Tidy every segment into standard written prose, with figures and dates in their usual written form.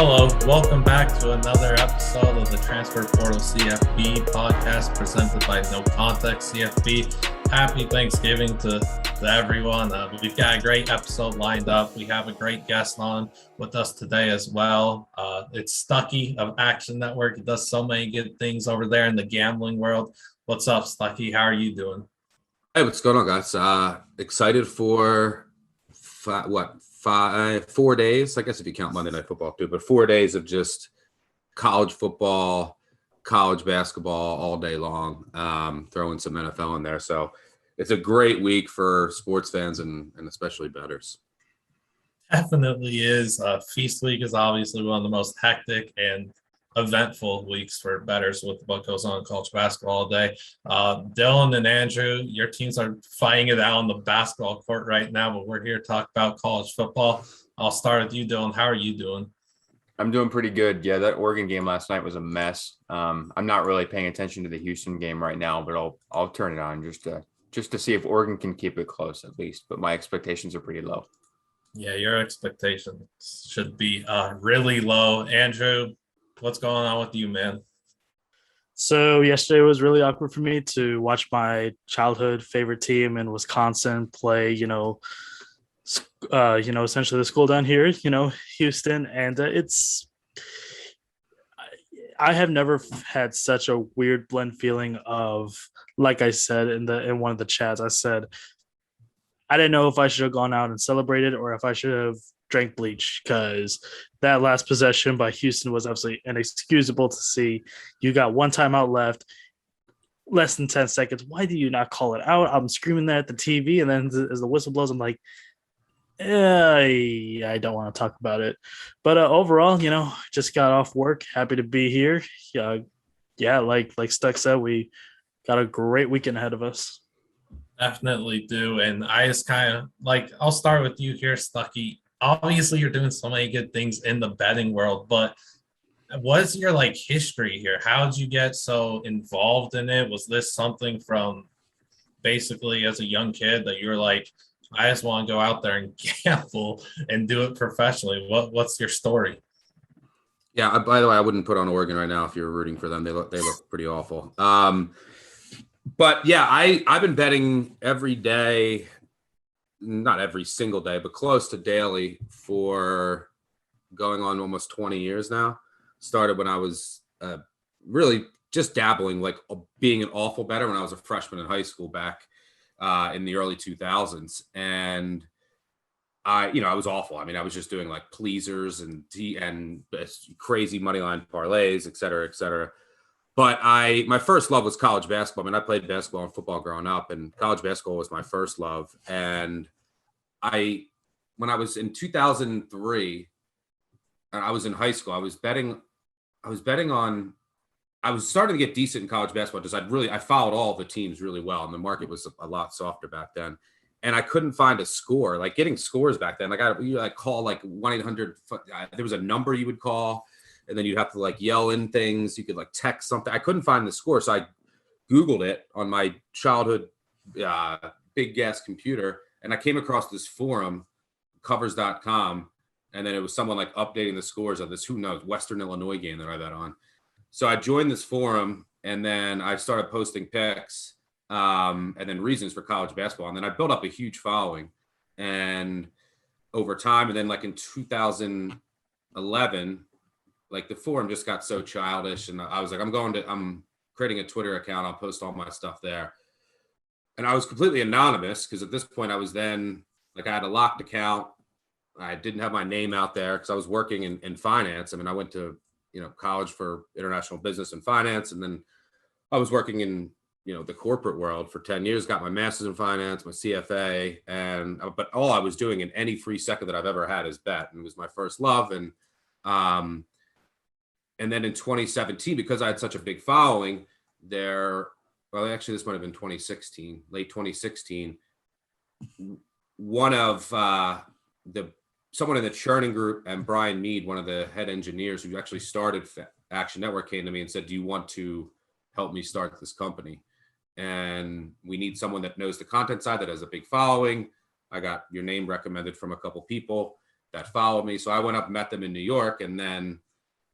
Hello, welcome back to another episode of the Transfer Portal CFB podcast presented by NoContextCFB. Happy Thanksgiving to everyone. We've got a great episode lined up. We have a great guest on with us today as well. It's Stuckey of Action Network. It does so many good things over there in the gambling world. What's up, Stuckey? How are you doing? Hey, what's going on, guys? Excited for 4 days, I guess if you count Monday Night Football too, but 4 days of just college football, college basketball all day long, throwing some NFL in there. So it's a great week for sports fans and especially bettors. Definitely is. Feast week is obviously one of the most hectic and eventful weeks for bettors with what goes on in college basketball all day. Dylan and Andrew, your teams are fighting it out on the basketball court right now, but we're here to talk about college football. I'll start with you, Dylan. How are you doing? I'm doing pretty good. Yeah, that Oregon game last night was a mess. I'm not really paying attention to the Houston game right now, but I'll turn it on just to see if Oregon can keep it close at least. But my expectations are pretty low. Yeah, your expectations should be really low. Andrew, what's going on with you, man? So yesterday was really awkward for me to watch my childhood favorite team in Wisconsin play, essentially the school down here, Houston. And I have never had such a weird blend feeling of, like I said in one of the chats, I said, I didn't know if I should have gone out and celebrated or if I should have drank bleach, because that last possession by Houston was absolutely inexcusable to see. You got one timeout left, less than 10 seconds. Why do you not call it out? I'm screaming that at the TV, and then as the whistle blows, I'm like, I don't want to talk about it. But overall, just got off work. Happy to be here. Like Stuck said, we got a great weekend ahead of us. Definitely do. And I just kind of I'll start with you here, Stuckey. Obviously, you're doing so many good things in the betting world, but what's your history here? How did you get so involved in it? Was this something from basically as a young kid that you were like, I just want to go out there and gamble and do it professionally? What's your story? Yeah, by the way, I wouldn't put on Oregon right now if you're rooting for them. They look pretty awful. But yeah, I've been betting every day, not every single day, but close to daily for going on almost 20 years now. Started when I was really just dabbling, being an awful bettor when I was a freshman in high school back in the early 2000s. And I was awful. I mean, I was just doing pleasers and crazy money line parlays, et cetera, et cetera. But my first love was college basketball. I mean, I played basketball and football growing up, and college basketball was my first love. And when I was in 2003, I was in high school. I was starting to get decent in college basketball because I followed all the teams really well, and the market was a lot softer back then. And I couldn't find a score. Getting scores back then, you call 1-800. There was a number you would call, and then you'd have to yell in things. You could text something. I couldn't find the score, so I Googled it on my childhood big gas computer, and I came across this forum, covers.com, and then it was someone updating the scores of this, who knows, Western Illinois game that I bet on. So I joined this forum, and then I started posting picks and then reasons for college basketball, and then I built up a huge following, and over time, and then in 2011. The forum just got so childish, and I was I'm creating a Twitter account. I'll post all my stuff there. And I was completely anonymous because at this point I was then I had a locked account. I didn't have my name out there because I was working in finance. I mean, I went to, college for international business and finance. And then I was working in, the corporate world for 10 years, got my master's in finance, my CFA. But all I was doing in any free second that I've ever had is bet. And it was my first love. And then in 2017, because I had such a big following this might have been 2016, late 2016. One of someone in the churning group and Brian Mead, one of the head engineers who actually started Action Network, came to me and said, do you want to help me start this company? And we need someone that knows the content side, that has a big following. I got your name recommended from a couple people. that followed me. So I went up and met them in New York, and then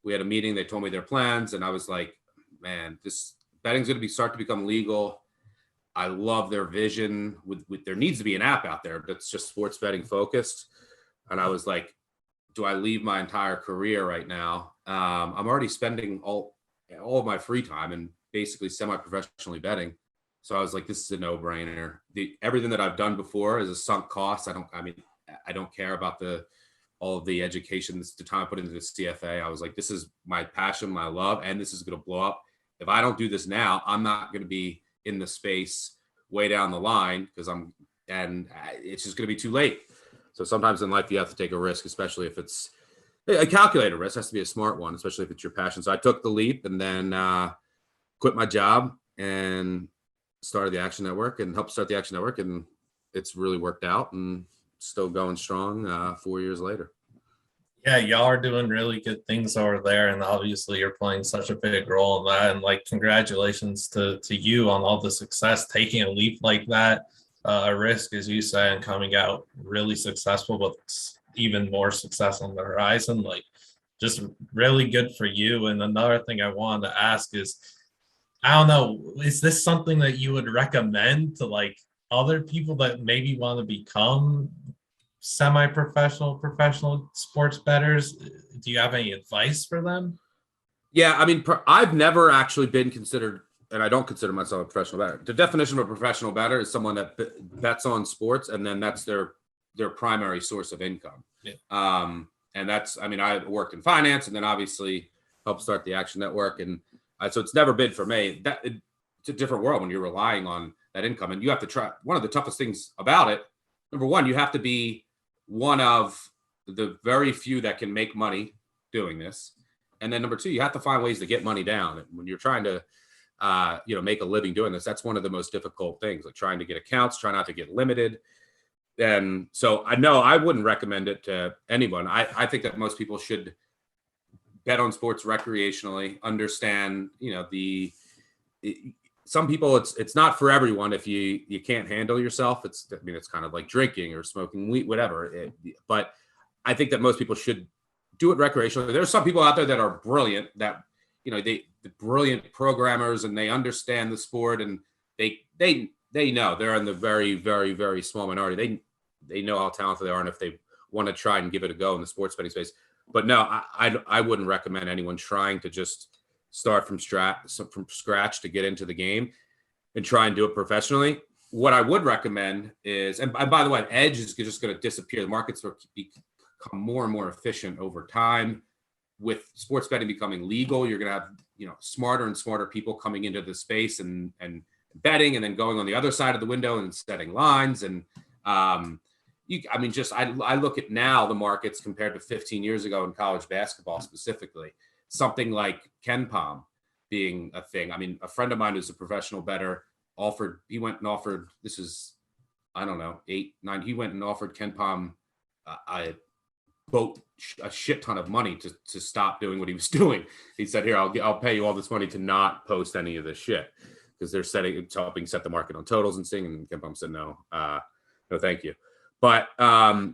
we had a meeting. They told me their plans, and I was like, man, this betting's going to start to become legal. I love their vision. With there needs to be an app out there that's just sports betting focused. And I was like, do I leave my entire career right now? I'm already spending all of my free time and basically semi-professionally betting. So I was like, this is a no-brainer. Everything that I've done before is a sunk cost. I don't care about all of the education, the time I put into the CFA. I was like, this is my passion, my love, and this is going to blow up. If I don't do this now, I'm not going to be in the space way down the line and it's just going to be too late. So sometimes in life you have to take a risk, especially if it's a calculated risk. It has to be a smart one, especially if it's your passion. So I took the leap and then quit my job and started the Action Network and helped start the Action Network, and it's really worked out and still going strong 4 years later. Yeah, y'all are doing really good things over there, and obviously you're playing such a big role in that. And like, congratulations to you on all the success, taking a leap like that, a risk, as you say, and coming out really successful with even more success on the horizon. Like, just really good for you. And another thing I wanted to ask is, I don't know, is this something that you would recommend to like other people that maybe want to become professional sports bettors? Do you have any advice for them? Yeah, I mean, I've never actually been considered, and I don't consider myself a professional bettor. The definition of a professional bettor is someone that bets on sports, and then that's their primary source of income. Yeah. And that's, I mean, I worked in finance, and then obviously helped start the Action Network, and so it's never been for me. It's a different world when you're relying on that income, and you have to try. One of the toughest things about it, number one, you have to be one of the very few that can make money doing this. And then number two, you have to find ways to get money down. And when you're trying to, make a living doing this, that's one of the most difficult things, like trying to get accounts, try not to get limited. And so I know I wouldn't recommend it to anyone. I think that most people should bet on sports recreationally, understand, some people it's not for everyone. If you can't handle yourself, it's kind of like drinking or smoking weed, whatever. But I think that most people should do it recreationally. There's some people out there that are brilliant, that the brilliant programmers, and they understand the sport, and they know they're in the very, very, very small minority. They know how talented they are, and if they want to try and give it a go in the sports betting space. But no, I wouldn't recommend anyone trying to just start from scratch to get into the game and try and do it professionally. What I would recommend is, and by the way, edge is just going to disappear. The markets will become more and more efficient over time. With sports betting becoming legal, you're going to have smarter and smarter people coming into the space and betting, and then going on the other side of the window and setting lines. And I look at now the markets compared to 15 years ago in college basketball specifically. Something like KenPom being a thing. I mean, a friend of mine who's a professional bettor he went and offered, this is, I don't know, 8, 9, he went and offered KenPom a shit ton of money to stop doing what he was doing. He said, here, I'll pay you all this money to not post any of this shit, because it's helping set the market on totals and things. And KenPom said, no, thank you. But so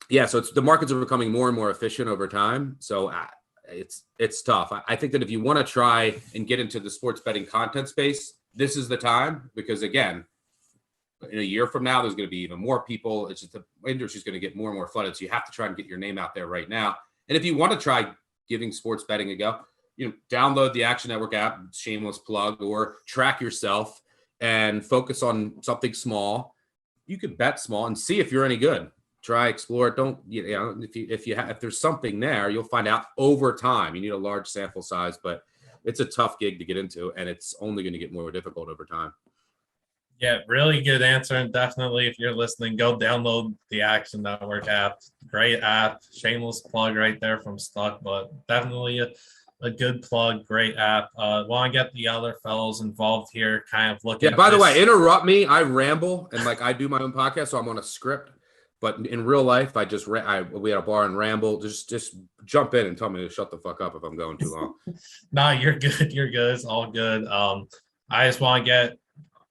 it's, the markets are becoming more and more efficient over time. So it's tough. I think that if you want to try and get into the sports betting content space, this is the time, because again, in a year from now, there's going to be even more people. It's just the industry is going to get more and more flooded. So you have to try and get your name out there right now. And if you want to try giving sports betting a go, download the Action Network app, shameless plug, or track yourself and focus on something small. You could bet small and see if you're any good. Try, explore it. Don't, if there's something there, you'll find out over time. You need a large sample size, but it's a tough gig to get into, and it's only going to get more difficult over time. Yeah, really good answer. And definitely, if you're listening, go download the Action Network app. Great app. Shameless plug right there from Stuck, but definitely a good plug. Great app. Want to get the other fellows involved here, kind of looking. Yeah, by the way, interrupt me. I ramble, and I do my own podcast, so I'm on a script. But in real life, we had a bar and ramble. Just jump in and tell me to shut the fuck up if I'm going too long. No, you're good. You're good. It's all good. I just want to get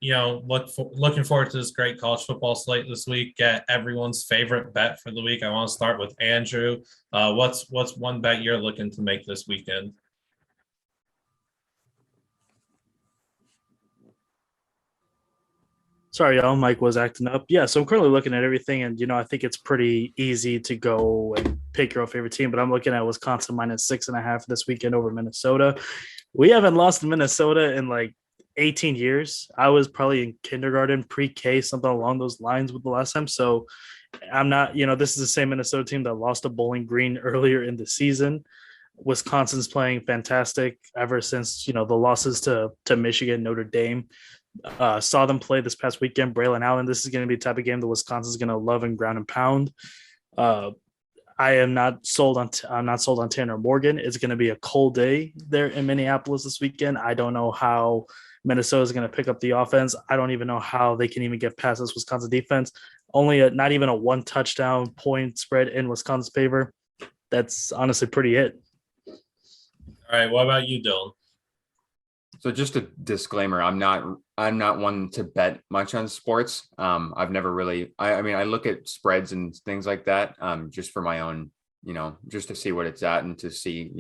looking forward to this great college football slate this week. Get everyone's favorite bet for the week. I want to start with Andrew. What's one bet you're looking to make this weekend? Sorry, y'all. Mike was acting up. Yeah, so I'm currently looking at everything, and I think it's pretty easy to go and pick your own favorite team. But I'm looking at Wisconsin -6.5 this weekend over Minnesota. We haven't lost to Minnesota in like 18 years. I was probably in kindergarten, pre-K, something along those lines with the last time. So I'm not, this is the same Minnesota team that lost to Bowling Green earlier in the season. Wisconsin's playing fantastic ever since, the losses to Michigan, Notre Dame. Saw them play this past weekend. Braylon Allen. This is going to be the type of game that Wisconsin's going to love and ground and pound. I am not sold on. I'm not sold on Tanner Morgan. It's going to be a cold day there in Minneapolis this weekend. I don't know how Minnesota is going to pick up the offense. I don't even know how they can even get past this Wisconsin defense. Not even a 1 touchdown point spread in Wisconsin's favor. That's honestly pretty it. All right. What about you, Dylan? So just a disclaimer, I'm not one to bet much on sports. I've never really, I mean, I look at spreads and things like that, just for my own, just to see what it's at and to see,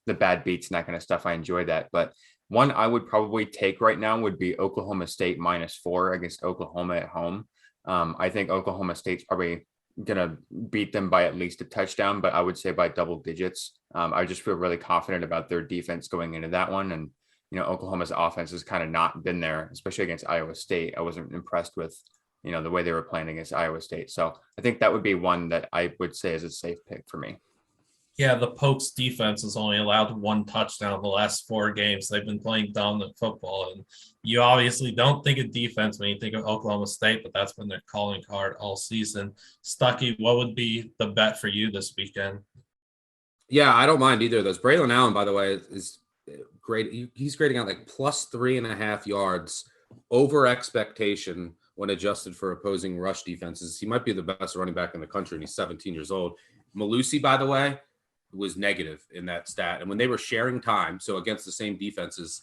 the bad beats and that kind of stuff. I enjoy that. But one I would probably take right now would be Oklahoma State -4 against Oklahoma at home. I think Oklahoma State's probably going to beat them by at least a touchdown, but I would say by double digits. I just feel really confident about their defense going into that one. And Oklahoma's offense has kind of not been there, especially against Iowa State. I wasn't impressed with, the way they were playing against Iowa State. So I think that would be one that I would say is a safe pick for me. Yeah, the Pokes defense has only allowed 1 touchdown the last 4 games. They've been playing dominant football. And you obviously don't think of defense when you think of Oklahoma State, but that's been their calling card all season. Stuckey, what would be the bet for you this weekend? Yeah, I don't mind either of those. Braylon Allen, by the way, is great. He's grading out like +3.5 yards over expectation when adjusted for opposing rush defenses. He might be the best running back in the country, and he's 17 years old. Malusi, by the way, was negative in that stat. And when they were sharing time, so against the same defenses,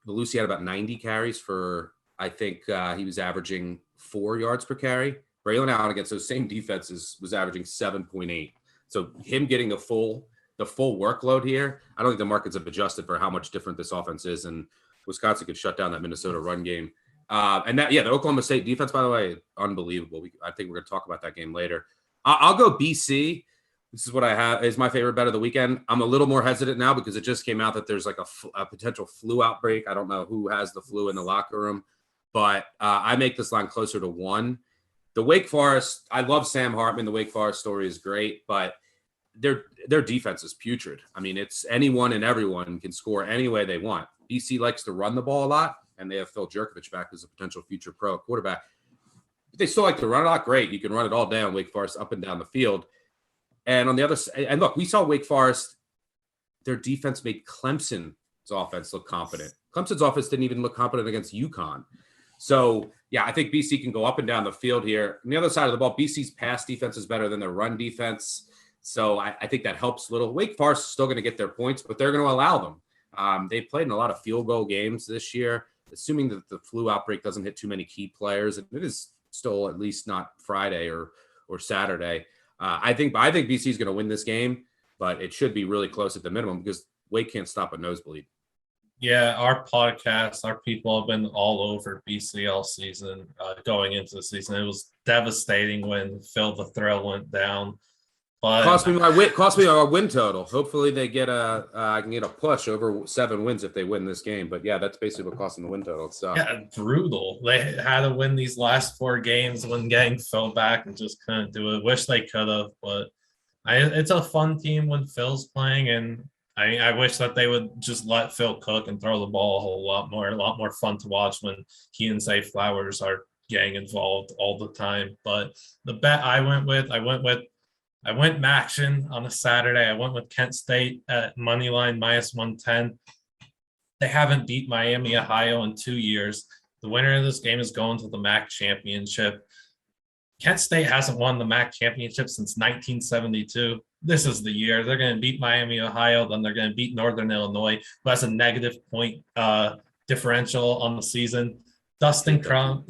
Malusi had about 90 carries for, I think he was averaging 4 yards per carry. Braylon Allen against those same defenses was averaging 7.8. So him getting the full workload here, I don't think the markets have adjusted for how much different this offense is, and Wisconsin could shut down that Minnesota run game. The Oklahoma State defense, by the way, unbelievable. I think we're going to talk about that game later. I'll go BC. This is what I have is my favorite bet of the weekend. I'm a little more hesitant now because it just came out that there's like a potential flu outbreak. I don't know who has the flu in the locker room, but I make this line closer to 1. The Wake Forest, I love Sam Hartman. The Wake Forest story is great, but their defense is putrid. I mean, it's anyone and everyone can score any way they want. BC likes to run the ball a lot, and they have Phil Jerkovich back as a potential future pro quarterback. But they still like to run a lot. Great. You can run it all down, Wake Forest, up and down the field. And on the other side, and look, we saw Wake Forest, their defense made Clemson's offense look competent. Clemson's offense didn't even look competent against UConn. So, yeah, I think BC can go up and down the field here. On the other side of the ball, BC's pass defense is better than their run defense. So I think that helps a little. Wake Forest is still going to get their points, but they're going to allow them. They've played in a lot of field goal games this year, assuming that the flu outbreak doesn't hit too many key players. And it is still at least not Friday or Saturday. I think BC is going to win this game, but it should be really close at the minimum because Wake can't stop a nosebleed. Yeah, our podcast, our people have been all over BC all season going into the season. It was devastating when Phil the Thrill went down. But cost me our win total. Hopefully they get I can get a push over 7 wins if they win this game. But yeah, that's basically what cost them the win total. So yeah, brutal. They had to win these last 4 games when getting Phil back and just couldn't do it. Wish they could have, but it's a fun team when Phil's playing, and I wish that they would just let Phil cook and throw the ball a whole lot more. A lot more fun to watch when he and Zay Flowers are getting involved all the time. But the bet I went Maction on a Saturday. I went with Kent State at money line -110. They haven't beat Miami, Ohio in 2 years. The winner of this game is going to the MAC championship. Kent State hasn't won the MAC championship since 1972. This is the year. They're going to beat Miami, Ohio. Then they're going to beat Northern Illinois, who has a negative point differential on the season. Dustin Crum.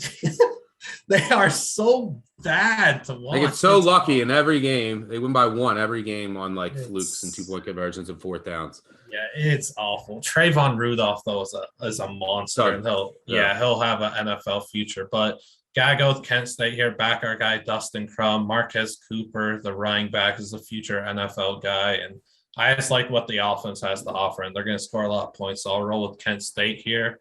They are so bad to watch. They get so lucky in every game. They win by 1 every game on like flukes and 2-point conversions and 4th downs. Yeah, it's awful. Trayvon Rudolph though is a monster, and he'll have an NFL future. But gotta go with Kent State here. Back our guy Dustin Crum, Marquez Cooper, the running back, is a future NFL guy, and I just like what the offense has to offer, and they're going to score a lot of points. So I'll roll with Kent State here.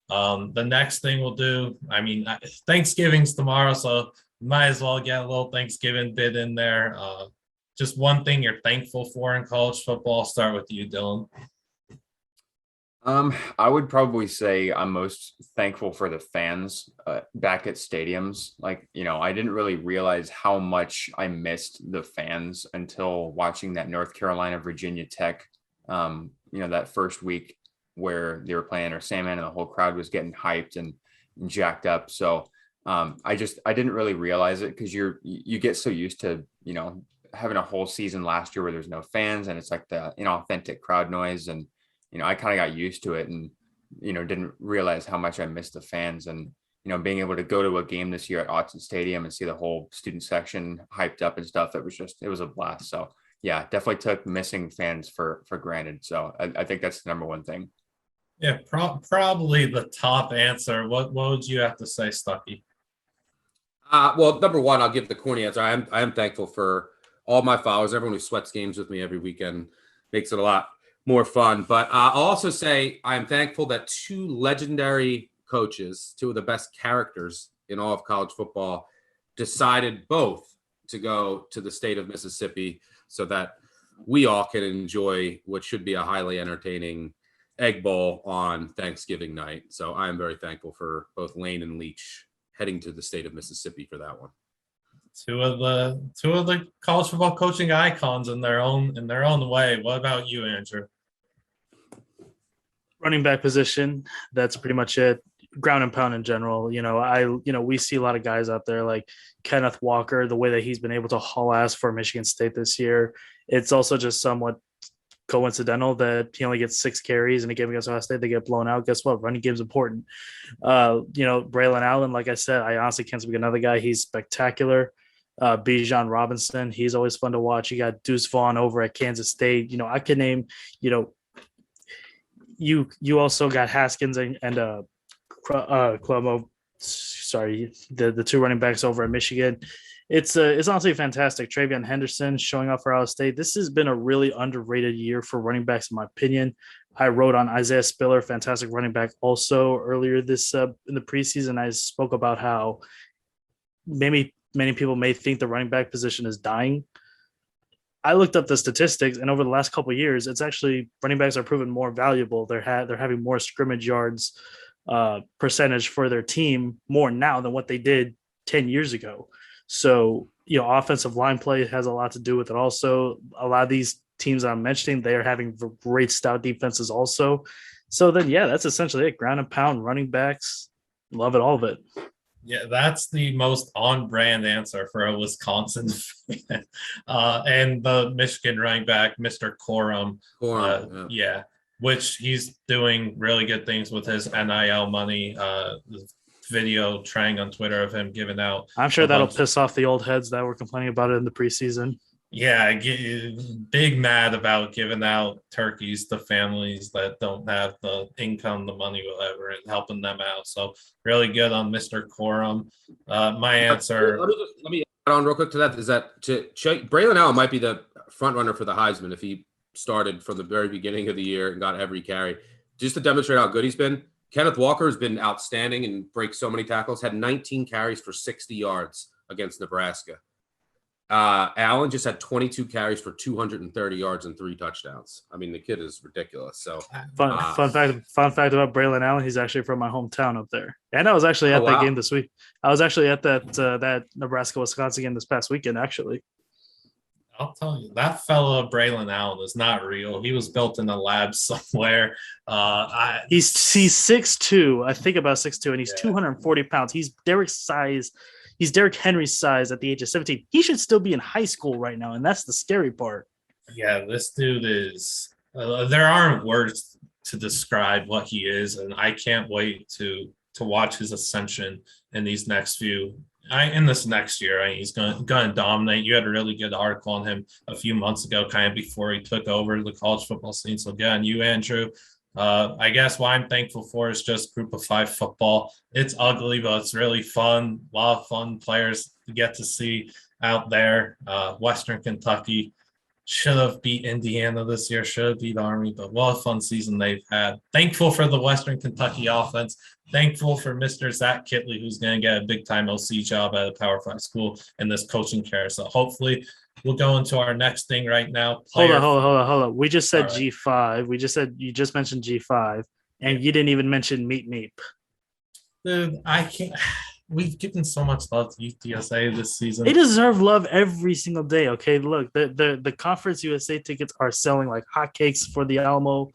The next thing we'll do, I mean, Thanksgiving's tomorrow, so might as well get a little Thanksgiving bit in there. Just one thing you're thankful for in college football. I'll start with you, Dylan. I would probably say I'm most thankful for the fans back at stadiums. Like, I didn't really realize how much I missed the fans until watching that North Carolina, Virginia Tech, that first week where they were playing or Sandman and the whole crowd was getting hyped and jacked up. So I didn't really realize it because you get so used to, having a whole season last year where there's no fans and it's like the inauthentic crowd noise. And, I kind of got used to it and, didn't realize how much I missed the fans and, being able to go to a game this year at Autzen Stadium and see the whole student section hyped up and stuff. It was a blast. So yeah, definitely took missing fans for granted. So I think that's the number one thing. Yeah, probably the top answer. What would you have to say, Stuckey? Well, number one, I'll give the corny answer. I am thankful for all my followers, everyone who sweats games with me every weekend, makes it a lot more fun. But I'll also say I am thankful that 2 legendary coaches, 2 of the best characters in all of college football, decided both to go to the state of Mississippi so that we all can enjoy what should be a highly entertaining Egg Bowl on Thanksgiving night. So I am very thankful for both Lane and Leach heading to the state of Mississippi for that one. Two of the college football coaching icons in their own way. What about you, Andrew? Running back position, that's pretty much it. Ground and pound in general. We see a lot of guys out there like Kenneth Walker, the way that he's been able to haul ass for Michigan State this year. It's also just somewhat coincidental that he only gets 6 carries in a game against Ohio State. They get blown out. Guess what? Running game's important. Braylon Allen, like I said, I honestly can't speak another guy. He's spectacular. Bijan Robinson, he's always fun to watch. You got Deuce Vaughn over at Kansas State. I can name, you also got Haskins and Cuomo. Sorry, the 2 running backs over at Michigan. It's honestly fantastic. TreVeyon Henderson showing up for Ohio State. This has been a really underrated year for running backs, in my opinion. I wrote on Isaiah Spiller, fantastic running back, also earlier this in the preseason. I spoke about how many people may think the running back position is dying. I looked up the statistics, and over the last couple of years, it's actually running backs are proven more valuable. They're having more scrimmage yards percentage for their team more now than what they did 10 years ago. So, offensive line play has a lot to do with it. Also, a lot of these teams I'm mentioning, they are having great stout defenses also. So then, yeah, that's essentially it. Ground and pound, running backs, love it, all of it. Yeah, that's the most on-brand answer for a Wisconsin fan. And the Michigan running back, Mr. Corum. Yeah, which he's doing really good things with his NIL money. Video trending on Twitter of him giving out. I'm sure that'll piss off the old heads that were complaining about it in the preseason. Yeah, big mad about giving out turkeys to families that don't have the income, the money, whatever, and helping them out. So really good on Mr. Corum. My answer. Let me add on real quick to that. Is that Braylon Allen might be the front runner for the Heisman if he started from the very beginning of the year and got every carry. Just to demonstrate how good he's been. Kenneth Walker has been outstanding and breaks so many tackles, had 19 carries for 60 yards against Nebraska. Allen just had 22 carries for 230 yards and 3 touchdowns. I mean, the kid is ridiculous. So fun fact about Braylon Allen, he's actually from my hometown up there. And I was actually at that game this week. I was actually at that Nebraska-Wisconsin game this past weekend, actually. I'll tell you, that fellow Braylon Allen is not real. He was built in a lab somewhere. He's 6'2", I think about 6'2", and he's 240 pounds. He's Derek's size. He's Derrick Henry's size at the age of 17. He should still be in high school right now, and that's the scary part. Yeah, this dude is there aren't words to describe what he is, and I can't wait to to watch his ascension in these next in this next year. He's going to dominate. You had a really good article on him a few months ago, kind of before he took over the college football scene. So again, you, Andrew, I guess what I'm thankful for is just Group of 5 football. It's ugly, but it's really fun. A lot of fun players to get to see out there. Western Kentucky should have beat Indiana this year, should have beat Army, but what a fun season they've had. Thankful for the Western Kentucky offense. Thankful for Mr. Zach Kitley, who's going to get a big-time OC job at a Power 5 school in this coaching carousel. Hopefully, we'll go into our next thing right now. Hold on. We just said All right. G5. We just said you just mentioned G5, and you didn't even mention Meet Meep. Dude, I can't. We've given so much love to UTSA this season. They deserve love every single day. Okay, look, the Conference USA tickets are selling like hotcakes for the Alamo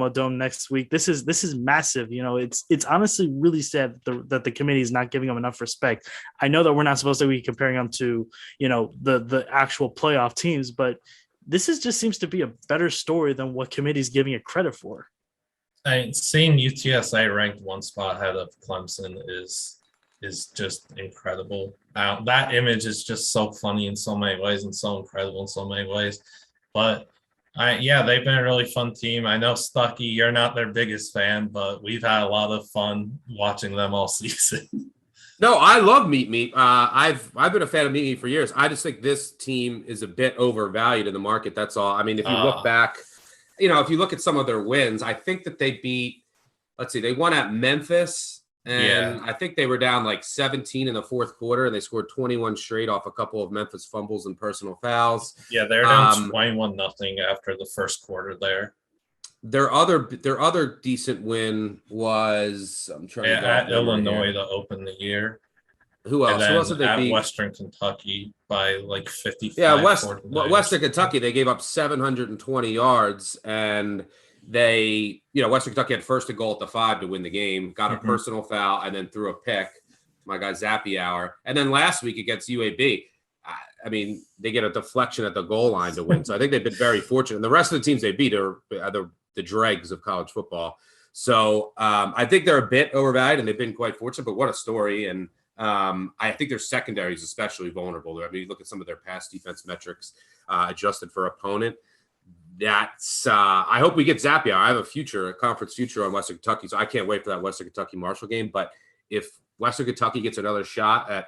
Dome next week. This is massive. You know, it's honestly really sad that the committee is not giving them enough respect. I know that we're not supposed to be comparing them to, you know, the actual playoff teams, but this just seems to be a better story than what committee's giving it credit for. Seeing UTSA ranked one spot ahead of Clemson is just incredible. That image is just so funny in so many ways and so incredible in so many ways. But they've been a really fun team. I know, Stuckey, you're not their biggest fan, but we've had a lot of fun watching them all season. No, I love Meet Meet. I've been a fan of Meet Meet for years. I just think this team is a bit overvalued in the market. That's all. I mean, if you look back, you know, if you look at some of their wins, I think that they beat. Let's see, they won at Memphis. And I think they were down like 17 in the fourth quarter, and they scored 21 straight off a couple of Memphis fumbles and personal fouls. Yeah, they're down 21-0 after the first quarter there. Their other decent win was at Illinois to open the year. Who else? Who else did they beat? Western Kentucky by like 55. Yeah, Western Kentucky, they gave up 720 yards, and Western Kentucky had first and goal at the 5 to win the game, got a personal foul, and then threw a pick. My guy Zappy Hour. And then last week against UAB, I mean, they get a deflection at the goal line to win. So I think they've been very fortunate. And the rest of the teams they beat are the dregs of college football. So I think they're a bit overvalued, and they've been quite fortunate. But what a story! And I think their secondary is especially vulnerable. I mean, you look at some of their pass defense metrics adjusted for opponent. That's I hope we get Zappia. I have a conference future on Western Kentucky, so I can't wait for that Western Kentucky Marshall game. But if Western Kentucky gets another shot at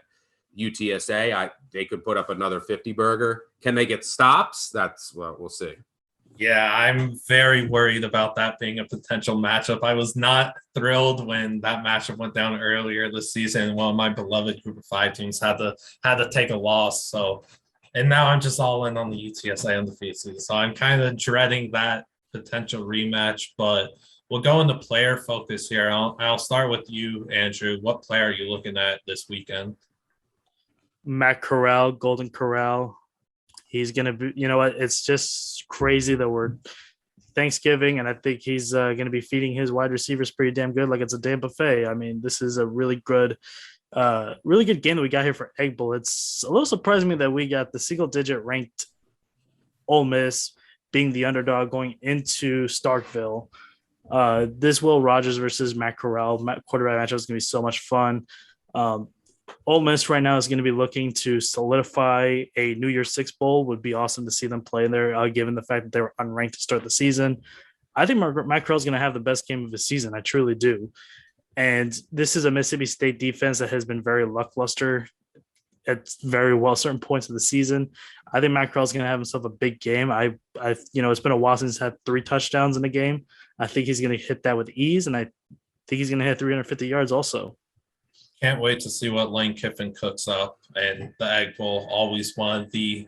UTSA, they could put up another 50 burger. Can they get stops? We'll see. Yeah, I'm very worried about that being a potential matchup. I was not thrilled when that matchup went down earlier this season. One of my beloved Group of 5 teams had to take a loss. And now I'm just all in on the UTSA undefeated season. So I'm kind of dreading that potential rematch, but we'll go into player focus here. I'll start with you, Andrew. What player are you looking at this weekend? Matt Corral, Golden Corral. He's going to be, you know what? It's just crazy that we're Thanksgiving, and I think he's going to be feeding his wide receivers pretty damn good. Like it's a damn buffet. I mean, this is a really good game that we got here for Egg Bowl. It's a little surprising me that we got the single-digit ranked Ole Miss being the underdog going into Starkville. This Will Rogers versus Matt Corral quarterback matchup is going to be so much fun. Ole Miss right now is going to be looking to solidify a New Year's Six Bowl. Would be awesome to see them play there, given the fact that they were unranked to start the season. I think Matt Corral is going to have the best game of the season. I truly do. And this is a Mississippi State defense that has been very lackluster at very well certain points of the season. I think Matt Corral is going to have himself a big game. It's been a while since he's had 3 touchdowns in a game. I think he's going to hit that with ease, and I think he's going to hit 350 yards also. Can't wait to see what Lane Kiffin cooks up. And the Egg Bowl, always one of the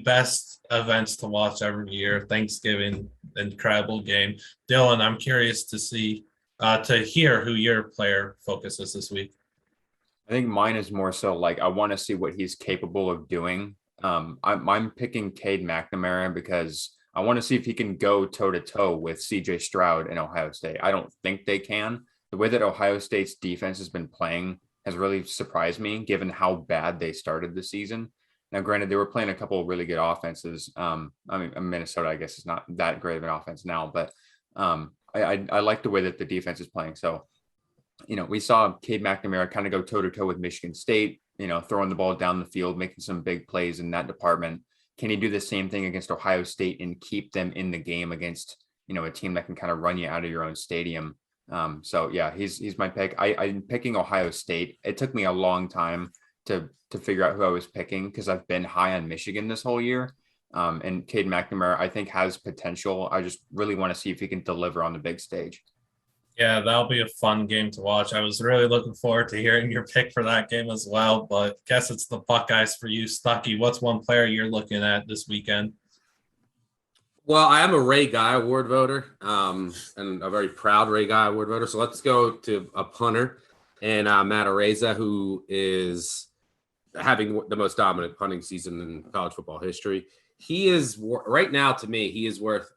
best events to watch every year. Thanksgiving, incredible game. Dylan, I'm curious to hear who your player focus is this week. I think mine is more so like I want to see what he's capable of doing. I'm picking Cade McNamara because I want to see if he can go toe-to-toe with CJ Stroud in Ohio State. I don't think they can. The way that Ohio State's defense has been playing has really surprised me, given how bad they started the season. Now, granted, they were playing a couple of really good offenses. Minnesota, I guess, is not that great of an offense now, but I like the way that the defense is playing. So we saw Cade McNamara kind of go toe to toe with Michigan State, throwing the ball down the field, making some big plays in that department. Can he do the same thing against Ohio State and keep them in the game against, a team that can kind of run you out of your own stadium? So yeah, he's my pick. I'm picking Ohio State. It took me a long time to figure out who I was picking because I've been high on Michigan this whole year. And Cade McNamara, I think, has potential. I just really want to see if he can deliver on the big stage. Yeah, that'll be a fun game to watch. I was really looking forward to hearing your pick for that game as well, but guess it's the Buckeyes for you. Stuckey, what's one player you're looking at this weekend? Well, I am a Ray Guy Award voter, and a very proud Ray Guy Award voter. So let's go to a punter, and Matt Araiza, who is having the most dominant punting season in college football history. He is, right now, to me, he is worth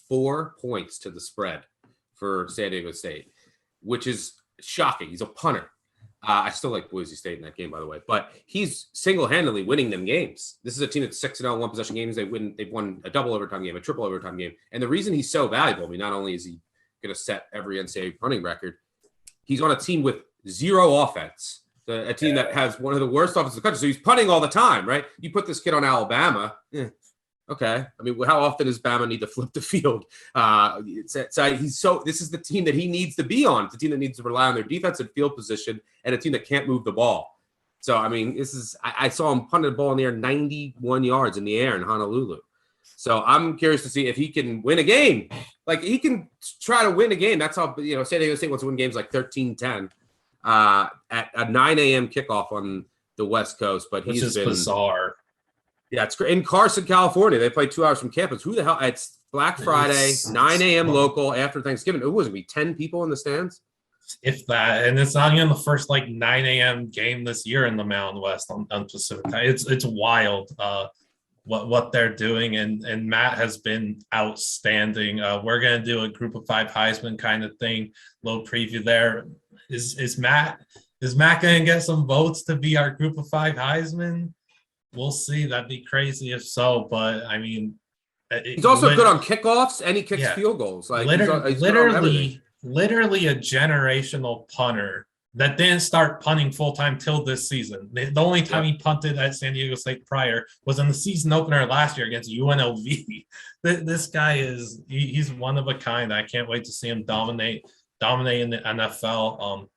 4 points to the spread for San Diego State, which is shocking. He's a punter. I still like Boise State in that game, by the way, but he's single-handedly winning them games. This is a team that's 6-0 one possession games. They've won a double overtime game, a triple overtime game. And the reason he's so valuable, I mean, not only is he going to set every NCAA punting record, he's on a team with zero offense, a team that has one of the worst offenses in the country. So he's punting all the time, right? You put this kid on Alabama, okay. I mean, how often does Bama need to flip the field? This is the team that he needs to be on. It's a team that needs to rely on their defensive field position and a team that can't move the ball. So, I mean, I saw him punt the ball in the air 91 yards in the air in Honolulu. So I'm curious to see if he can win a game. Like, he can try to win a game. That's how, San Diego State wants to win games like 13-10 at a 9 a.m. kickoff on the West Coast. But Which is bizarre. Yeah, it's great. In Carson, California, they play 2 hours from campus. Who the hell? It's Black Friday, 9 a.m. local after Thanksgiving. Who was it? 10 people in the stands? If that, and it's not even the first 9 a.m. game this year in the Mountain West on Pacific time. It's wild what they're doing, and Matt has been outstanding. We're gonna do a group of 5 Heisman kind of thing. Little preview there. Is Matt gonna get some votes to be our group of 5 Heisman? We'll see. That'd be crazy if so. But I mean, he's also good on kickoffs and he kicks field goals. Like literally a generational punter that didn't start punting full time till this season. The only time he punted at San Diego State prior was in the season opener last year against UNLV. This guy he's one of a kind. I can't wait to see him dominate in the NFL.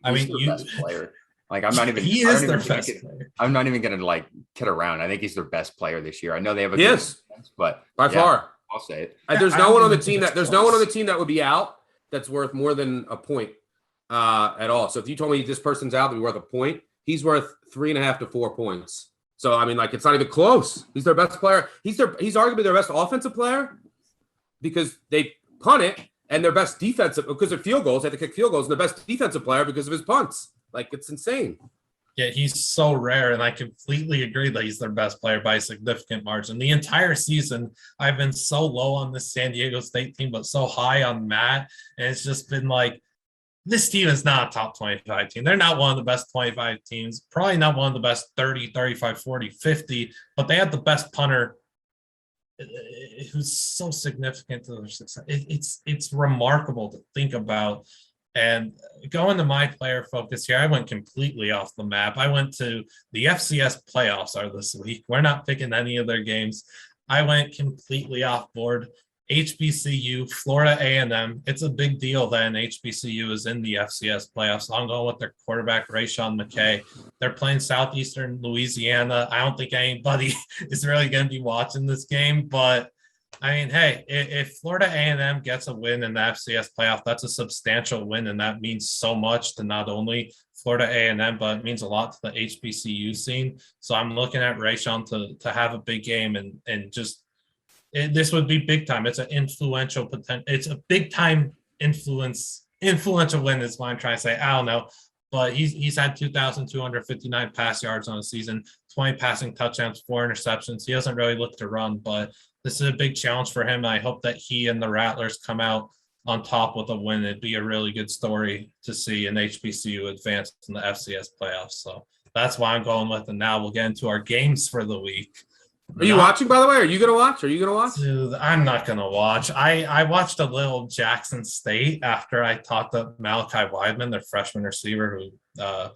I mean, best player. Like, I'm not even. He is their best player. I'm not even gonna kid around. I think he's their best player this year. I know they have a defense, but by far, I'll say it. There's no one on the team that would be out that's worth more than a point at all. So if you told me this person's out, that'd be worth a point. He's worth 3.5 to 4 points. So I mean, it's not even close. He's their best player. He's arguably their best offensive player because they punt it, and their best defensive because of field goals. They have to kick field goals, and their best defensive player because of his punts. It's insane. Yeah, he's so rare, and I completely agree that he's their best player by a significant margin. The entire season, I've been so low on this San Diego State team, but so high on Matt, and it's just been this team is not a top 25 team. They're not one of the best 25 teams, probably not one of the best 30, 35, 40, 50, but they have the best punter who's so significant to their success. It's remarkable to think about. And going to my player focus here, I went completely off the map. I went to the FCS playoffs are this week. We're not picking any of their games. I went completely off board. HBCU, Florida A&M. It's a big deal that an HBCU is in the FCS playoffs. So I'm going with their quarterback, Rayshawn McKay. They're playing Southeastern Louisiana. I don't think anybody is really going to be watching this game, but I mean, hey, if Florida A&M gets a win in the FCS playoff, that's a substantial win, and that means so much to not only Florida A&M, but it means a lot to the HBCU scene. So I'm looking at Rayshawn to have a big game and just this would be big time. It's an influential potential. It's a big time influential win is what I'm trying to say. I don't know, but he's had 2,259 pass yards on the season, 20 passing touchdowns, 4 interceptions. He doesn't really look to run, but this is a big challenge for him. I hope that he and the Rattlers come out on top with a win. It'd be a really good story to see an HBCU advance in the FCS playoffs. So that's why I'm going with. And now we'll get into our games for the week. Are you watching, by the way? Are you going to watch? Dude, I'm not gonna watch. I watched a little Jackson State after I talked to Malachi Weidman, their freshman receiver, who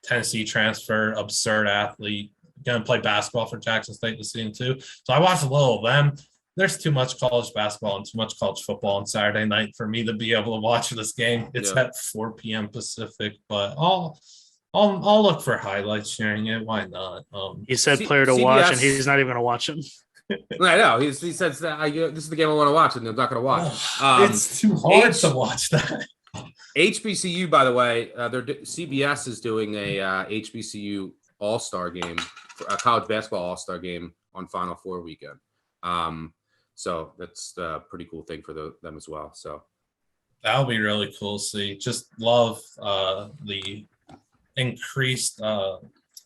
Tennessee transfer, absurd athlete, gonna play basketball for Jackson State this season too. So I watched a little of them. There's too much college basketball and too much college football on Saturday night for me to be able to watch this game. It's at 4 p.m. Pacific, but I'll look for highlights sharing it. Why not? He said player to watch, and he's not even going to watch him. I know. He says that this is the game I want to watch, and I'm not going to watch. It's too hard to watch that. HBCU, by the way, CBS is doing a HBCU All-Star game, a college basketball All-Star game on Final Four weekend. So that's a pretty cool thing for them as well. So that'll be really cool to see. Just love the increased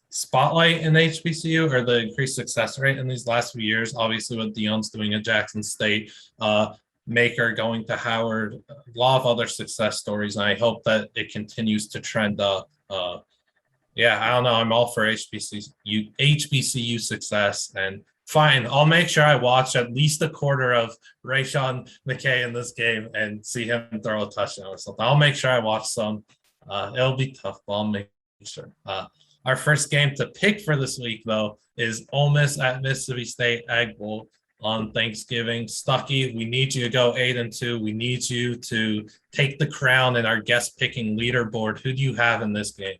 spotlight in HBCU, or the increased success rate in these last few years. Obviously, what Deion's doing at Jackson State, Maker going to Howard, a lot of other success stories, and I hope that it continues to trend up. Yeah, I don't know. I'm all for HBCU success, and fine. I'll make sure I watch at least a quarter of Rayshawn McKay in this game and see him throw a touchdown or something. I'll make sure I watch some. It'll be tough, but I'll make sure. Our first game to pick for this week, though, is Ole Miss at Mississippi State Egg Bowl on Thanksgiving. Stuckey, we need you to go 8-2. We need you to take the crown in our guest picking leaderboard. Who do you have in this game?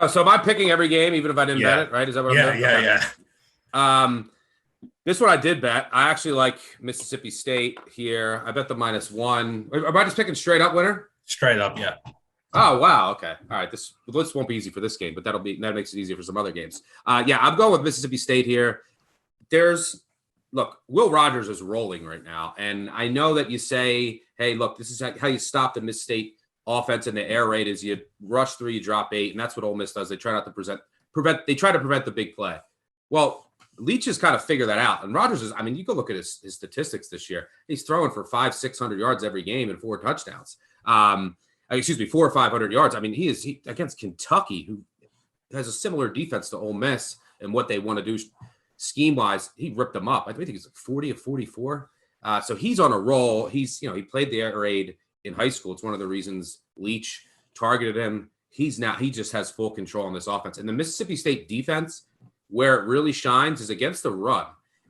So am I picking every game, even if I didn't bet it, right? Is that what I'm doing? Yeah. This one I did bet. I actually like Mississippi State here. I bet the -1. Am I just picking straight up winner? Straight up, yeah. Oh, wow. Okay. All right. This won't be easy for this game, but that makes it easier for some other games. Yeah, I'm going with Mississippi State here. Look, Will Rogers is rolling right now. And I know that you say, hey, look, this is how you stop the Miss State offense in the air raid is you rush 3, you drop 8. And that's what Ole Miss does. They try not to prevent the big play. Well, Leach has kind of figured that out. And Rogers you go look at his statistics this year. He's throwing for 500-600 yards every game and 4 touchdowns. 400 or 500 yards. He against Kentucky, who has a similar defense to Ole Miss and what they want to do scheme wise. He ripped them up. I think he's like 40 of 44. So he's on a roll. He played the air raid in high school. It's one of the reasons Leach targeted him. He just has full control on this offense. And the Mississippi State defense, where it really shines, is against the run.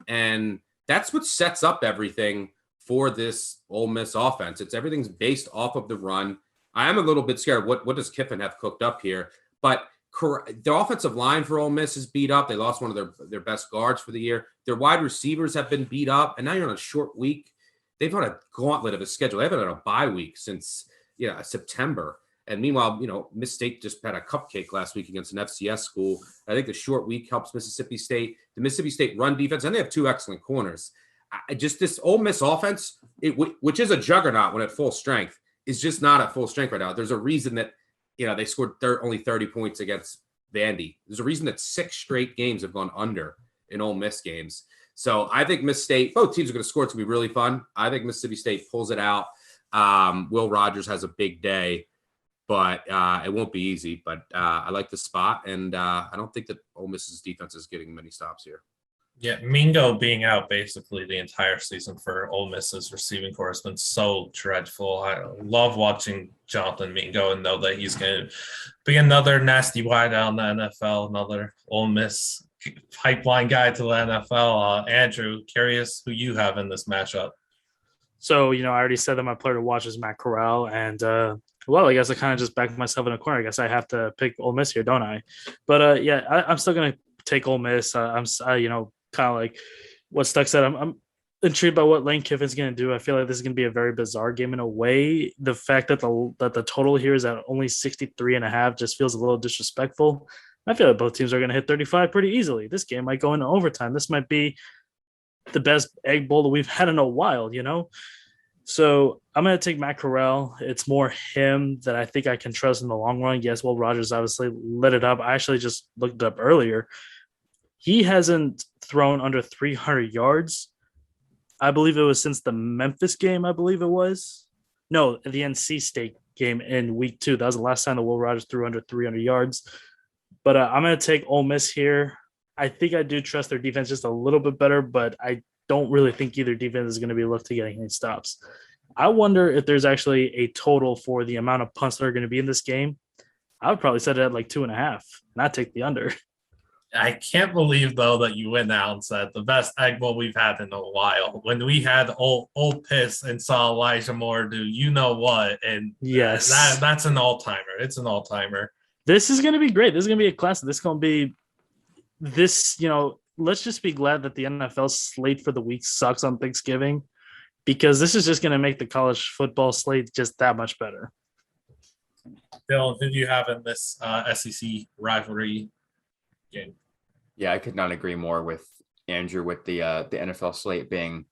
And that's what sets up everything for this Ole Miss offense. Everything's based off of the run. I am a little bit scared. What does Kiffin have cooked up here? But the offensive line for Ole Miss is beat up. They lost one of their best guards for the year. Their wide receivers have been beat up. And now you're on a short week. They've had a gauntlet of a schedule. They haven't had a bye week since September. And meanwhile, Miss State just had a cupcake last week against an FCS school. I think the short week helps Mississippi State. The Mississippi State run defense, and they have 2 excellent corners. This Ole Miss offense, which is a juggernaut when at full strength, is just not at full strength right now. There's a reason that they scored only 30 points against Vandy. There's a reason that 6 straight games have gone under in Ole Miss games. So I think Miss State, both teams are going to score. It's going to be really fun. I think Mississippi State pulls it out. Will Rogers has a big day, but it won't be easy. But I like the spot, and I don't think that Ole Miss's defense is getting many stops here. Yeah, Mingo being out basically the entire season for Ole Miss's receiving corps has been so dreadful. I love watching Jonathan Mingo and know that he's going to be another nasty wideout in the NFL, another Ole Miss pipeline guy to the NFL. Andrew, curious who you have in this matchup. So, I already said that my player to watch is Matt Corral, and I guess I kind of just backed myself in a corner. I guess I have to pick Ole Miss here, don't I? But I'm still going to take Ole Miss. Kind of like what Stuck said. I'm intrigued by what Lane Kiffin's going to do. I feel like this is going to be a very bizarre game in a way. The fact that the total here is at only 63.5 just feels a little disrespectful. I feel like both teams are going to hit 35 pretty easily. This game might go into overtime. This might be the best Egg Bowl that we've had in a while, So I'm going to take Matt Corral. It's more him that I think I can trust in the long run. Yes, Will Rogers obviously lit it up. I actually just looked it up earlier. He hasn't thrown under 300 yards. I believe it was since the Memphis game, I believe it was. No, the NC State game in week 2. That was the last time that Will Rogers threw under 300 yards. But I'm going to take Ole Miss here. I think I do trust their defense just a little bit better, but I don't really think either defense is going to be able to get any stops. I wonder if there's actually a total for the amount of punts that are going to be in this game. I would probably set it at like 2.5, not take the under. I can't believe though that you went out and said the best egg bowl we've had in a while. When we had old piss and saw Elijah Moore do you know what, and Yes, that's an all timer. It's an all timer. this is going to be great. This is going to be a classic. This is going to be this. Let's just be glad that the NFL slate for the week sucks on Thanksgiving, because this is just going to make the college football slate just that much better. Dylan, who do you have in this SEC rivalry game? Yeah, I could not agree more with Andrew with the NFL slate being,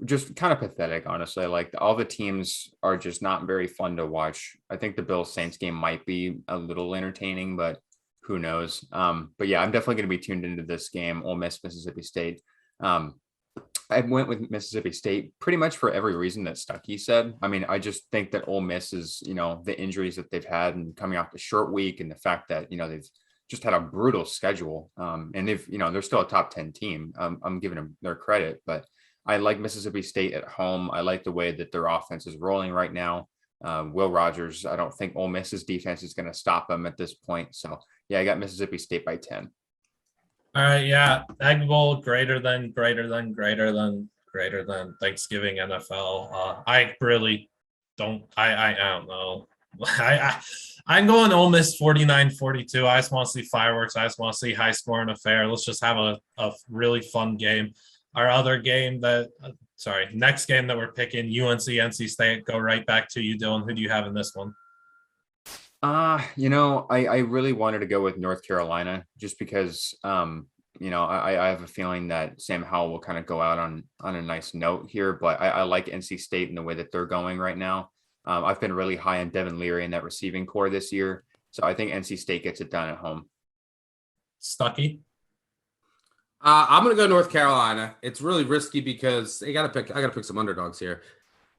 just kind of pathetic, honestly. Like all the teams are just not very fun to watch. I think the Bills Saints game might be a little entertaining, but who knows? But yeah, I'm definitely going to be tuned into this game. Ole Miss, Mississippi State. I went with Mississippi State pretty much for every reason that Stuckey said. I mean, I just think that Ole Miss is, the injuries that they've had and coming off the short week and the fact that, they've just had a brutal schedule. And they're still a top 10 team. I'm giving them their credit, but I like Mississippi State at home. I like the way that their offense is rolling right now. Will Rogers, I don't think Ole Miss's defense is going to stop them at this point. So yeah, I got Mississippi State by 10. All right, yeah, Egg Bowl greater than Thanksgiving NFL. I really don't. I don't know. I'm going Ole Miss 49-42. I just want to see fireworks. I just want to see high scoring affair. Let's just have a really fun game. Our other game next game that we're picking, UNC NC State. Go right back to you, Dylan. Who do you have in this one? I really wanted to go with North Carolina just because, I have a feeling that Sam Howell will kind of go out on a nice note here, but I like NC State in the way that they're going right now. I've been really high on Devin Leary in that receiving core this year. So I think NC State gets it done at home. Stuckey? I'm going to go North Carolina. It's really risky because I got to pick some underdogs here.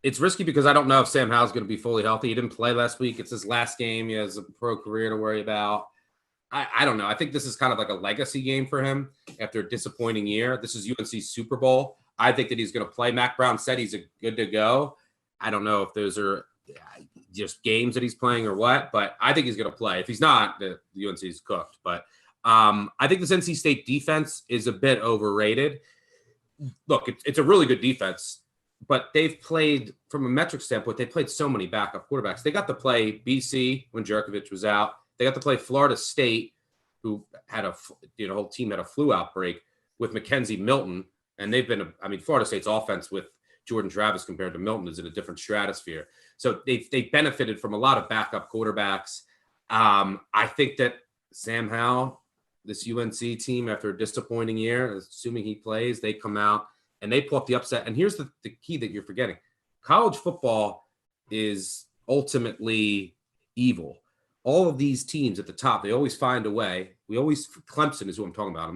It's risky because I don't know if Sam Howell's going to be fully healthy. He didn't play last week. It's his last game. He has a pro career to worry about. I don't know. I think this is kind of like a legacy game for him after a disappointing year. This is UNC's Super Bowl. I think that he's going to play. Mac Brown said he's good to go. I don't know if those are just games that he's playing or what, but I think he's going to play. If he's not, the UNC is cooked. But I think this NC State defense is a bit overrated. Look, it's a really good defense, but they've played, from a metric standpoint, they played so many backup quarterbacks. They got to play BC when Jerkovich was out. They got to play Florida State, who had whole team had a flu outbreak with Mackenzie Milton. And they've been, Florida State's offense with Jordan Travis compared to Milton is in a different stratosphere. So they benefited from a lot of backup quarterbacks. I think that Sam Howell, this UNC team, after a disappointing year, assuming he plays, they come out and they pull up the upset. And here's the key that you're forgetting. College football is ultimately evil. All of these teams at the top, they always find a way. Clemson is who I'm talking about.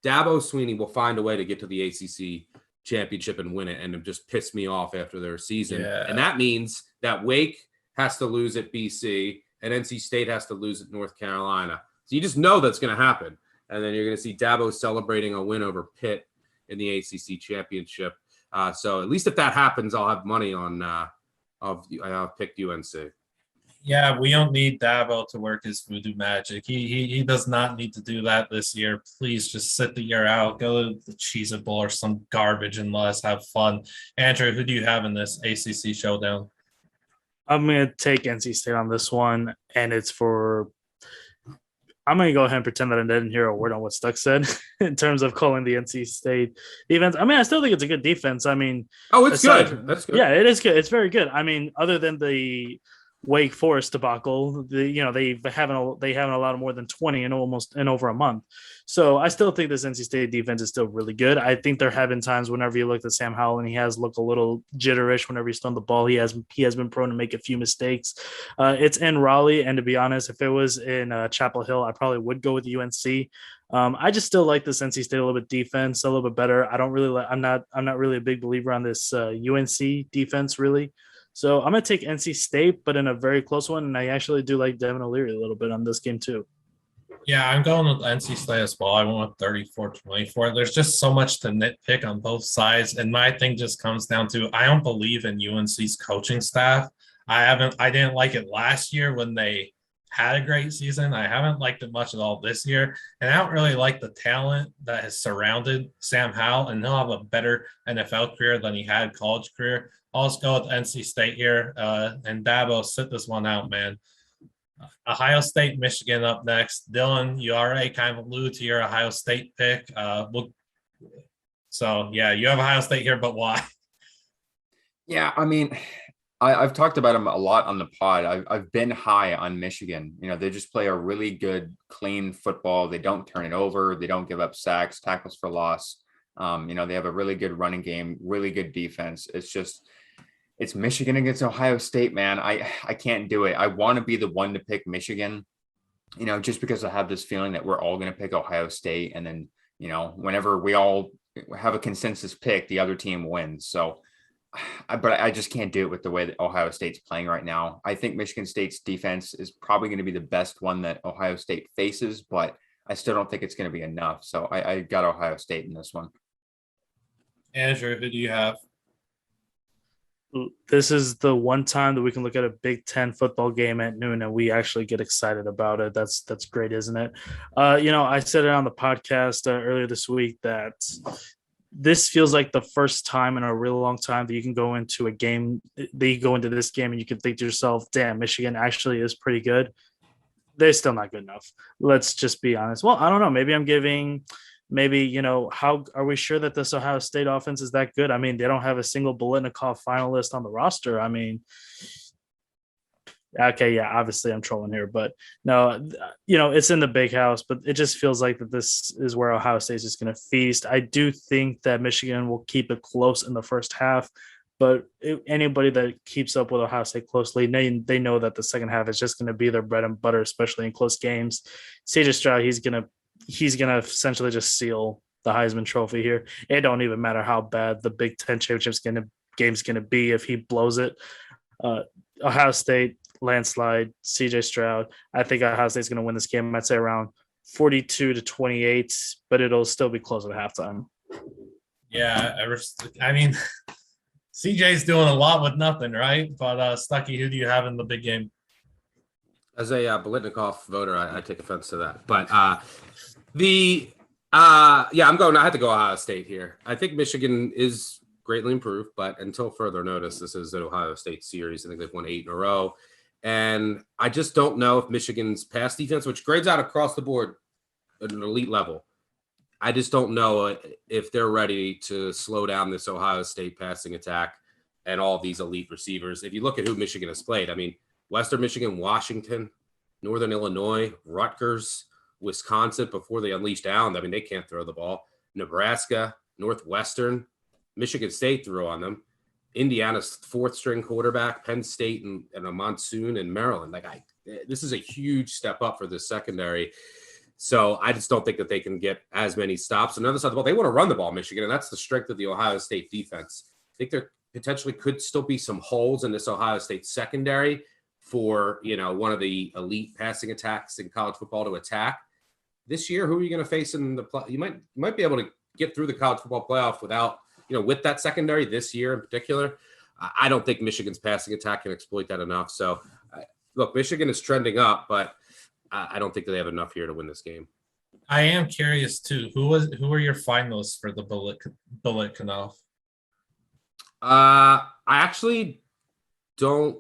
Dabo Sweeney will find a way to get to the ACC championship and win it, and just piss me off after their season. Yeah. And that means that Wake has to lose at BC and NC State has to lose at North Carolina. So you just know that's going to happen. And then you're going to see Dabo celebrating a win over Pitt in the ACC championship. So at least if that happens, I'll have money on I'll pick UNC. Yeah, we don't need Dabo to work his voodoo magic. He does not need to do that this year. Please just sit the year out, go to the Cheez-It Bowl or some garbage and let us have fun. Andrew, who do you have in this ACC showdown? I'm going to take NC State on this one, and I'm going to go ahead and pretend that I didn't hear a word on what Stuck said in terms of calling the NC State defense. I still think it's a good defense. It's good. That's good. Yeah, it is good. It's very good. Other than the Wake Forest debacle, they haven't allowed more than 20 in over a month. So I still think this NC State defense is still really good. I think there have been times whenever you look at Sam Howell and he has looked a little jitterish whenever he's thrown the ball. He has been prone to make a few mistakes. It's in Raleigh, and to be honest, if it was in Chapel Hill, I probably would go with UNC. I just still like this NC State a little bit defense, a little bit better. I'm not really a big believer on this UNC defense really. So I'm going to take NC State, but in a very close one. And I actually do like Devin O'Leary a little bit on this game too. Yeah, I'm going with NC State as well. I went with 34-24. There's just so much to nitpick on both sides. And my thing just comes down to I don't believe in UNC's coaching staff. I didn't like it last year when they had a great season. I haven't liked it much at all this year. And I don't really like the talent that has surrounded Sam Howell, and he'll have a better NFL career than he had college career. I'll just go with NC State here. And Dabo, sit this one out, man. Ohio State, Michigan up next. Dylan, you already kind of alluded to your Ohio State pick. So, yeah, you have Ohio State here, but why? Yeah, I mean, I've talked about them a lot on the pod. I've been high on Michigan. You know, they just play a really good, clean football. They don't turn it over. They don't give up sacks, tackles for loss. You know, they have a really good running game, really good defense. It's Michigan against Ohio State, man. I can't do it. I want to be the one to pick Michigan, you know, just because I have this feeling that we're all going to pick Ohio State. And then, you know, whenever we all have a consensus pick, the other team wins. So, but I just can't do it with the way that Ohio State's playing right now. I think Michigan State's defense is probably going to be the best one that Ohio State faces, but I still don't think it's going to be enough. So I got Ohio State in this one. Andrew, who do you have? This is the one time that we can look at a Big Ten football game at noon and we actually get excited about it. That's great, isn't it? You know, I said it on the podcast earlier this week that this feels like the first time in a really long time that you can go into a game, that you go into this game and you can think to yourself, damn, Michigan actually is pretty good. They're still not good enough. Let's just be honest. Well, I don't know. Maybe, you know, how are we sure that this Ohio State offense is that good? I mean, they don't have a single Biletnikoff finalist on the roster. I mean, okay, yeah, obviously I'm trolling here, but no, you know, it's in the big house, but it just feels like that this is where Ohio State is just going to feast. I do think that Michigan will keep it close in the first half, but anybody that keeps up with Ohio State closely, they know that the second half is just going to be their bread and butter, especially in close games. CJ Stroud, he's gonna essentially just seal the Heisman Trophy here. It don't even matter how bad the Big Ten game's gonna be if he blows it. Ohio State landslide, CJ Stroud. I think Ohio State's gonna win this game. I'd say around 42-28, but it'll still be close at halftime. Yeah, I mean, CJ's doing a lot with nothing, right? But Stuckey, who do you have in the big game? As a Biletnikoff voter, I take offense to that. But I have to go Ohio State here. I think Michigan is greatly improved, but until further notice, this is an Ohio State series. I think they've won 8 in a row. And I just don't know if Michigan's pass defense, which grades out across the board at an elite level, I just don't know if they're ready to slow down this Ohio State passing attack and all these elite receivers. If you look at who Michigan has played, I mean, Western Michigan, Washington, Northern Illinois, Rutgers, Wisconsin before they unleashed Allen. I mean, they can't throw the ball. Nebraska, Northwestern, Michigan State threw on them. Indiana's 4th string quarterback, Penn State and a monsoon in Maryland. This is a huge step up for this secondary. So I just don't think that they can get as many stops. On the other side of the ball, they want to run the ball, Michigan, and that's the strength of the Ohio State defense. I think there potentially could still be some holes in this Ohio State secondary for, you know, one of the elite passing attacks in college football to attack. This year, who are you going to face in the play? You might be able to get through the college football playoff without, you know, with that secondary this year in particular. I don't think Michigan's passing attack can exploit that enough. So, look, Michigan is trending up, but I don't think that they have enough here to win this game. I am curious too. Who are your finalists for the Biletnikoff? I actually don't.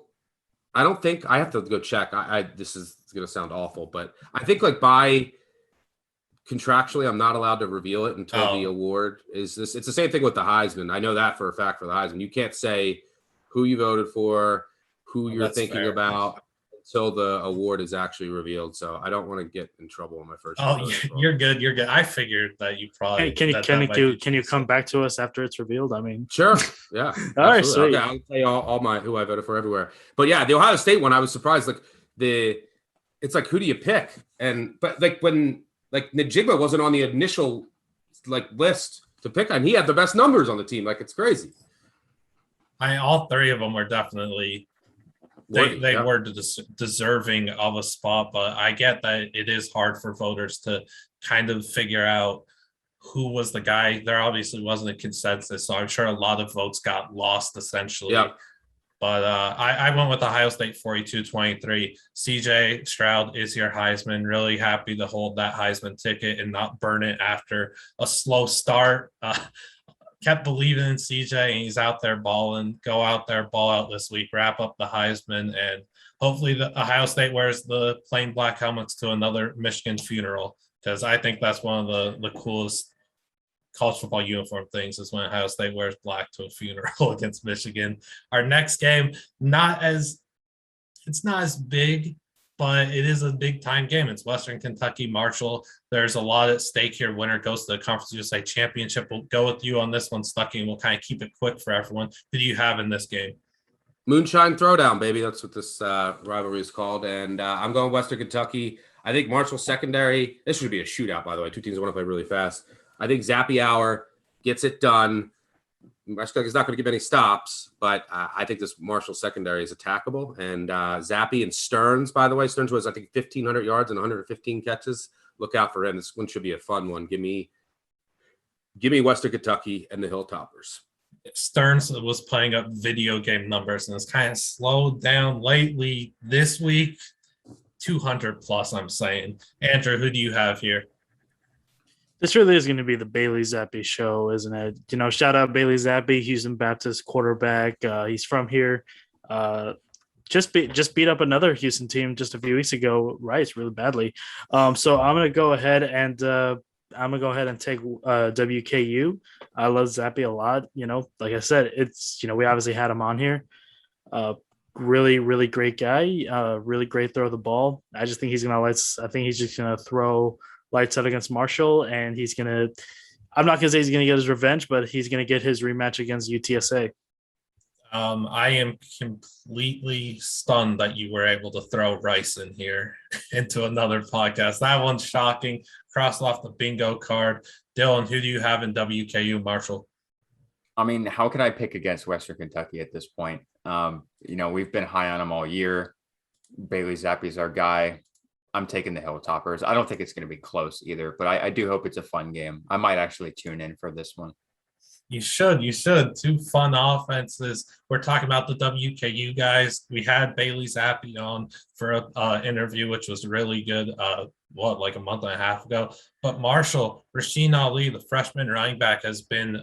I don't think I have to go check. This is going to sound awful, but I think like by contractually, I'm not allowed to reveal it until the award is this. It's the same thing with the Heisman. I know that for a fact for the Heisman. You can't say who you voted for, who you're thinking about until the award is actually revealed. So I don't want to get in trouble on my first. Oh, you're good. You're good. I figured that you probably can you come back to us after it's revealed? I mean, sure. Yeah. All right. Sweet. Okay, I'll tell you all my who I voted for everywhere. But yeah, the Ohio State one, I was surprised. It's like, who do you pick? But when Najigba wasn't on the initial list to pick on, he had the best numbers on the team. Like, it's crazy. All 3 of them were definitely they yeah. were deserving of a spot, but I get that it is hard for voters to kind of figure out who was the guy. There obviously wasn't a consensus, so I'm sure a lot of votes got lost essentially. Yeah. But I went with Ohio State 42-23. CJ Stroud is your Heisman. Really happy to hold that Heisman ticket and not burn it after a slow start. Kept believing in CJ, and he's out there balling. Go out there, ball out this week, wrap up the Heisman, and hopefully the Ohio State wears the plain black helmets to another Michigan funeral, because I think that's one of the coolest college football uniform things is when Ohio State wears black to a funeral against Michigan. Our next game, it's not as big, but it is a big time game. It's Western Kentucky Marshall. There's a lot at stake here. Winner goes to the Conference USA Championship. We'll go with you on this one, Stuckey, and we'll kind of keep it quick for everyone. Who do you have in this game? Moonshine Throwdown, baby. That's what this rivalry is called. And I'm going Western Kentucky. I think Marshall secondary. This should be a shootout, by the way. Two teams want to play really fast. I think Zappy Hour gets it done. Marshall is not going to give any stops, but I think this Marshall secondary is attackable. And Zappy and Stearns, by the way, Stearns was, I think, 1,500 yards and 115 catches. Look out for him. This one should be a fun one. Give me Western Kentucky and the Hilltoppers. Stearns was playing up video game numbers and it's kind of slowed down lately. This week, 200 plus, I'm saying. Andrew, who do you have here? This really is going to be the Bailey Zappi show, isn't it? You know, shout out Bailey Zappi, Houston Baptist quarterback. He's from here. Just beat up another Houston team just a few weeks ago, Rice, really badly. So I'm going to go ahead and take WKU. I love Zappi a lot. You know, like I said, it's, you know, we obviously had him on here. Really, really great guy. Really great throw of the ball. I just think he's just going to throw lights out against Marshall, and I'm not going to say he's going to get his revenge, but he's going to get his rematch against UTSA. I am completely stunned that you were able to throw Rice in here into another podcast. That one's shocking. Crossed off the bingo card. Dylan, who do you have in WKU Marshall? I mean, how could I pick against Western Kentucky at this point? You know, we've been high on him all year. Bailey Zappi's our guy. I'm taking the Hilltoppers. I don't think it's going to be close either, but I do hope it's a fun game. I might actually tune in for this one. You should. Two fun offenses. We're talking about the WKU guys. We had Bailey Zappi on for an interview, which was really good, like a month and a half ago. But Marshall, Rasheen Ali, the freshman running back, has been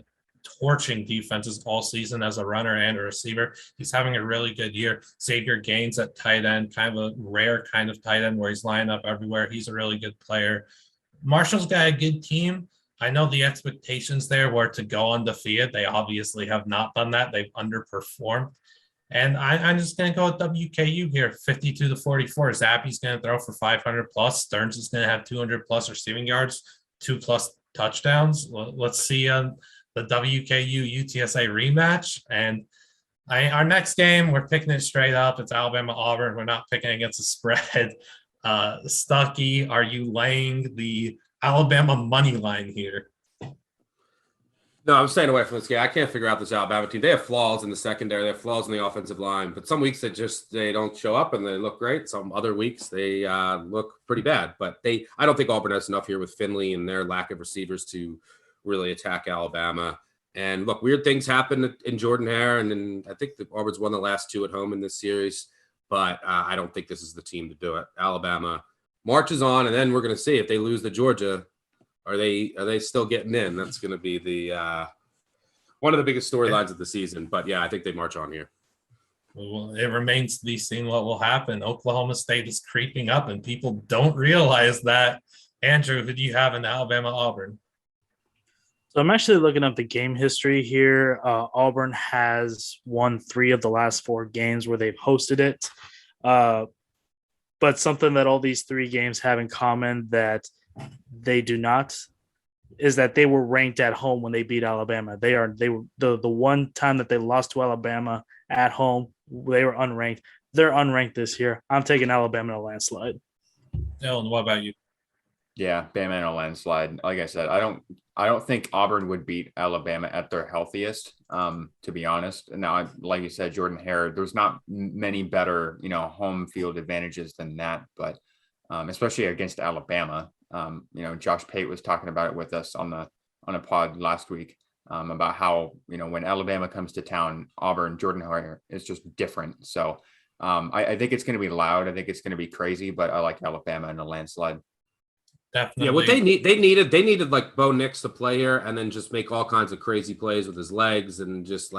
torching defenses all season as a runner and a receiver. He's having a really good year. Xavier Gaines at tight end, kind of a rare kind of tight end where he's lining up everywhere. He's a really good player. Marshall's got a good team. I know the expectations there were to go undefeated. They obviously have not done that. They've underperformed. And I'm just going to go with WKU here, 52-44. Zappy's going to throw for 500 plus. Stearns is going to have 200 plus receiving yards, 2+ touchdowns. Let's see the WKU UTSA rematch. And our next game, we're picking it straight up. It's Alabama Auburn. We're not picking against the spread. Stuckey, are you laying the Alabama money line here? No, I'm staying away from this game. I can't figure out this Alabama team. They have flaws in the secondary. They have flaws in the offensive line. But some weeks they don't show up and they look great. Some other weeks they look pretty bad. But I don't think Auburn has enough here with Finley and their lack of receivers to really attack Alabama. And look, weird things happen in Jordan-Hare, and then I think the Auburn's won the last two at home in this series. But I don't think this is the team to do it. Alabama marches on, and then we're going to see if they lose to Georgia. Are they still getting in? That's going to be the one of the biggest storylines of the season. But yeah, I think they march on here. Well, it remains to be seen what will happen. Oklahoma State is creeping up, and people don't realize that. Andrew, who do you have in Alabama Auburn? So I'm actually looking up the game history here. Auburn has won 3 of the last 4 games where they've hosted it. But something that all these 3 games have in common that they do not is that they were ranked at home when they beat Alabama. They were the one time that they lost to Alabama at home, they were unranked. They're unranked this year. I'm taking Alabama in a landslide. Dylan, what about you? Yeah, Bama in a landslide. Like I said, I don't think Auburn would beat Alabama at their healthiest, to be honest. And now, like you said, Jordan Hare, there's not many better, home field advantages than that. But especially against Alabama, Josh Pate was talking about it with us on a pod last week, about how, when Alabama comes to town, Auburn, Jordan Hare is just different. So I think it's going to be loud. I think it's going to be crazy, but I like Alabama in a landslide. Definitely. Yeah, what they needed like Bo Nix to play here and then just make all kinds of crazy plays with his legs and just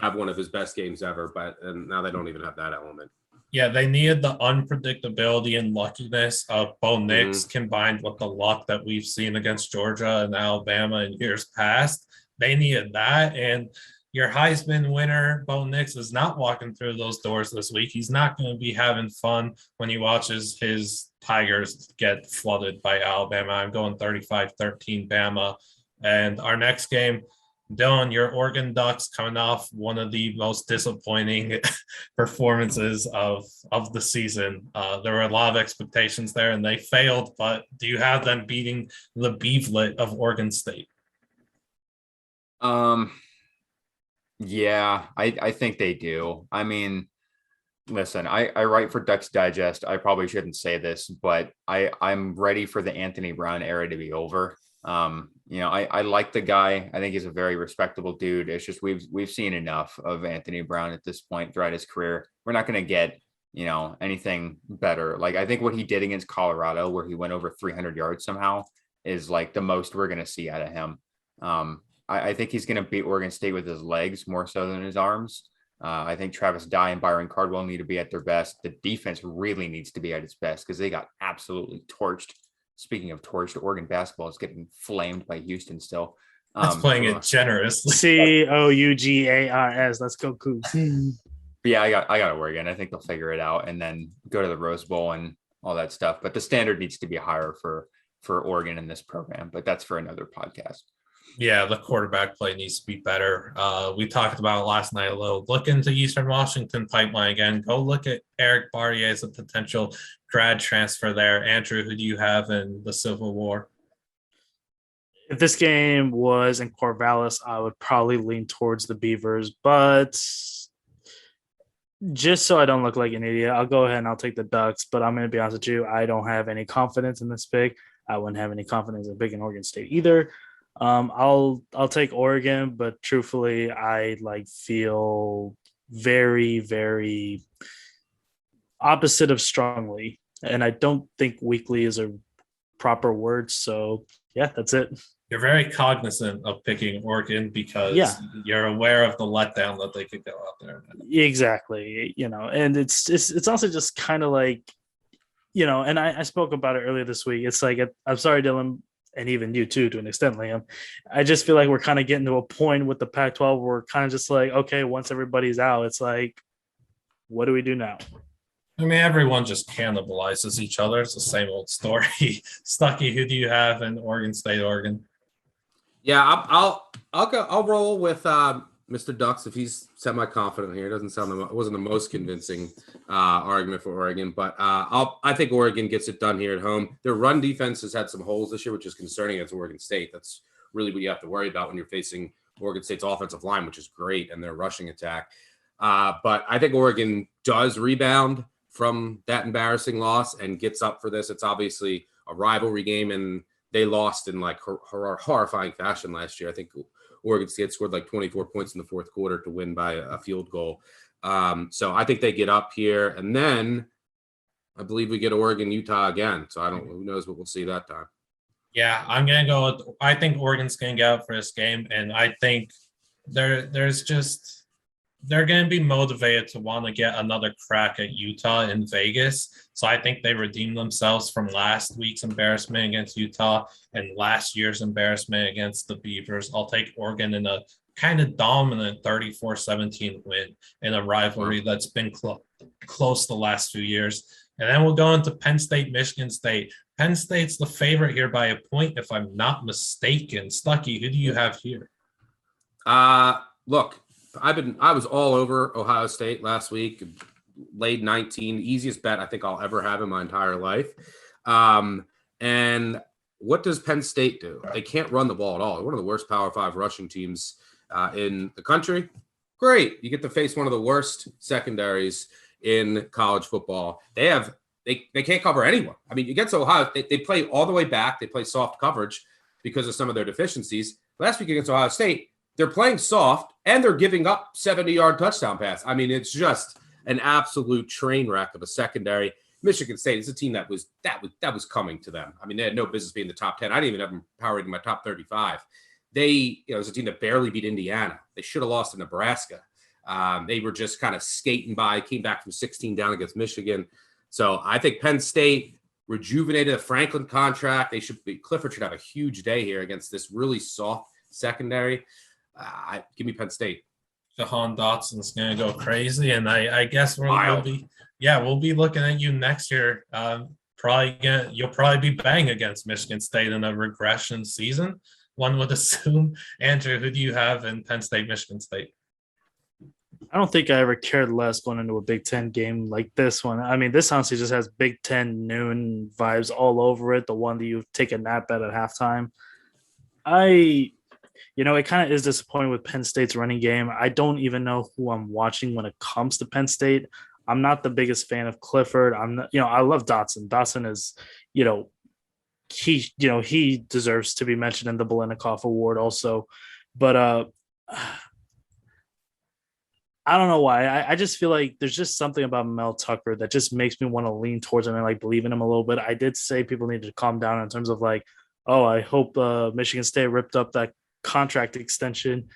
have one of his best games ever. And now they don't even have that element. Yeah, they needed the unpredictability and luckiness of Bo Nix combined with the luck that we've seen against Georgia and Alabama in years past. They needed that. And your Heisman winner, Bo Nix, is not walking through those doors this week. He's not going to be having fun when he watches his Tigers get flooded by Alabama. I'm going 35-13 Bama. And our next game, Dylan, your Oregon Ducks coming off one of the most disappointing performances of the season. There were a lot of expectations there, and they failed. But do you have them beating the Beavlet of Oregon State? Yeah, I think they do. I mean, listen, I write for Ducks Digest. I probably shouldn't say this, but I'm ready for the Anthony Brown era to be over. I like the guy. I think he's a very respectable dude. It's just we've seen enough of Anthony Brown at this point throughout his career. We're not going to get, anything better. Like, I think what he did against Colorado, where he went over 300 yards somehow, is like the most we're going to see out of him. I think he's going to beat Oregon State with his legs more so than his arms. I think Travis Dye and Byron Cardwell need to be at their best. The defense really needs to be at its best because they got absolutely torched. Speaking of torched, Oregon basketball is getting flamed by Houston still. That's playing it generously. Cougars. Let's go Cougs. Yeah, I got Oregon. I think they'll figure it out and then go to the Rose Bowl and all that stuff. But the standard needs to be higher for Oregon in this program. But that's for another podcast. Yeah, the quarterback play needs to be better. We talked about it last night a little. Look into Eastern Washington pipeline again. Go look at Eric Barrier as a potential grad transfer there. Andrew, who do you have in the Civil War? If this game was in Corvallis, I would probably lean towards the Beavers. But just so I don't look like an idiot, I'll go ahead and I'll take the Ducks. But I'm going to be honest with you, I don't have any confidence in this pick. I wouldn't have any confidence in picking Oregon State either. I'll take Oregon, but truthfully, I feel very, very opposite of strongly, and I don't think weakly is a proper word. So yeah, that's it. You're very cognizant of picking Oregon because you're aware of the letdown that they could go out there. Exactly, and it's also just kind of like, and I spoke about it earlier this week. It's like, I'm sorry, Dylan, and even you too, to an extent, Liam. I just feel like we're kind of getting to a point with the Pac-12 where we're kind of just like, okay, once everybody's out, it's like, what do we do now? I mean, everyone just cannibalizes each other. It's the same old story. Stuckey, who do you have in Oregon State, Oregon? Yeah, I'll roll with Mr. Ducks if he's semi-confident here. It doesn't sound it wasn't the most convincing argument for Oregon, but I think Oregon gets it done here at home. Their run defense has had some holes this year, which is concerning against Oregon State. That's really what you have to worry about when you're facing Oregon State's offensive line, which is great, and their rushing attack. But I think Oregon does rebound from that embarrassing loss and gets up for this. It's obviously a rivalry game, and they lost in horrifying fashion last year. I think Oregon State scored 24 points in the fourth quarter to win by a field goal. So I think they get up here, and then I believe we get Oregon, Utah again. So who knows what we'll see that time. Yeah, I'm going to go with, I think Oregon's going to get out for this game, and I think they're going to be motivated to want to get another crack at Utah in Vegas. So I think they redeemed themselves from last week's embarrassment against Utah and last year's embarrassment against the Beavers. I'll take Oregon in a kind of dominant 34-17 win in a rivalry that's been close the last few years. And then we'll go into Penn State, Michigan State. Penn State's the favorite here by a point, if I'm not mistaken. Stuckey, who do you have here? Look, I was all over Ohio State last week, laid 19, easiest bet I think I'll ever have in my entire life. And what does Penn State do? They can't run the ball at all. They're one of the worst Power 5 rushing teams in the country. Great. You get to face one of the worst secondaries in college football. They can't cover anyone. I mean, against Ohio, they play all the way back. They play soft coverage because of some of their deficiencies. Last week against Ohio State, they're playing soft and they're giving up 70-yard touchdown pass. I mean, it's just an absolute train wreck of a secondary. Michigan State is a team that was coming to them. I mean, they had no business being in the top 10. I didn't even have them powered in my top 35. It was a team that barely beat Indiana. They should have lost to Nebraska. They were just kind of skating by, came back from 16 down against Michigan. So I think Penn State rejuvenated the Franklin contract. Clifford should have a huge day here against this really soft secondary. Give me Penn State. Jahan Dotson's going to go crazy, and I guess we'll be looking at you next year. You'll probably be banging against Michigan State in a regression season, one would assume. Andrew, who do you have in Penn State, Michigan State? I don't think I ever cared less going into a Big Ten game like this one. I mean, this honestly just has Big Ten noon vibes all over it, the one that you take a nap at halftime. It kind of is disappointing with Penn State's running game. I don't even know who I'm watching when it comes to Penn State. I'm not the biggest fan of Clifford. I love Dotson. Dotson is, he deserves to be mentioned in the Biletnikoff Award also. But I don't know why. I just feel like there's just something about Mel Tucker that just makes me want to lean towards him and like believe in him a little bit. I did say people need to calm down in terms of like, oh, I hope Michigan State ripped up that contract extension.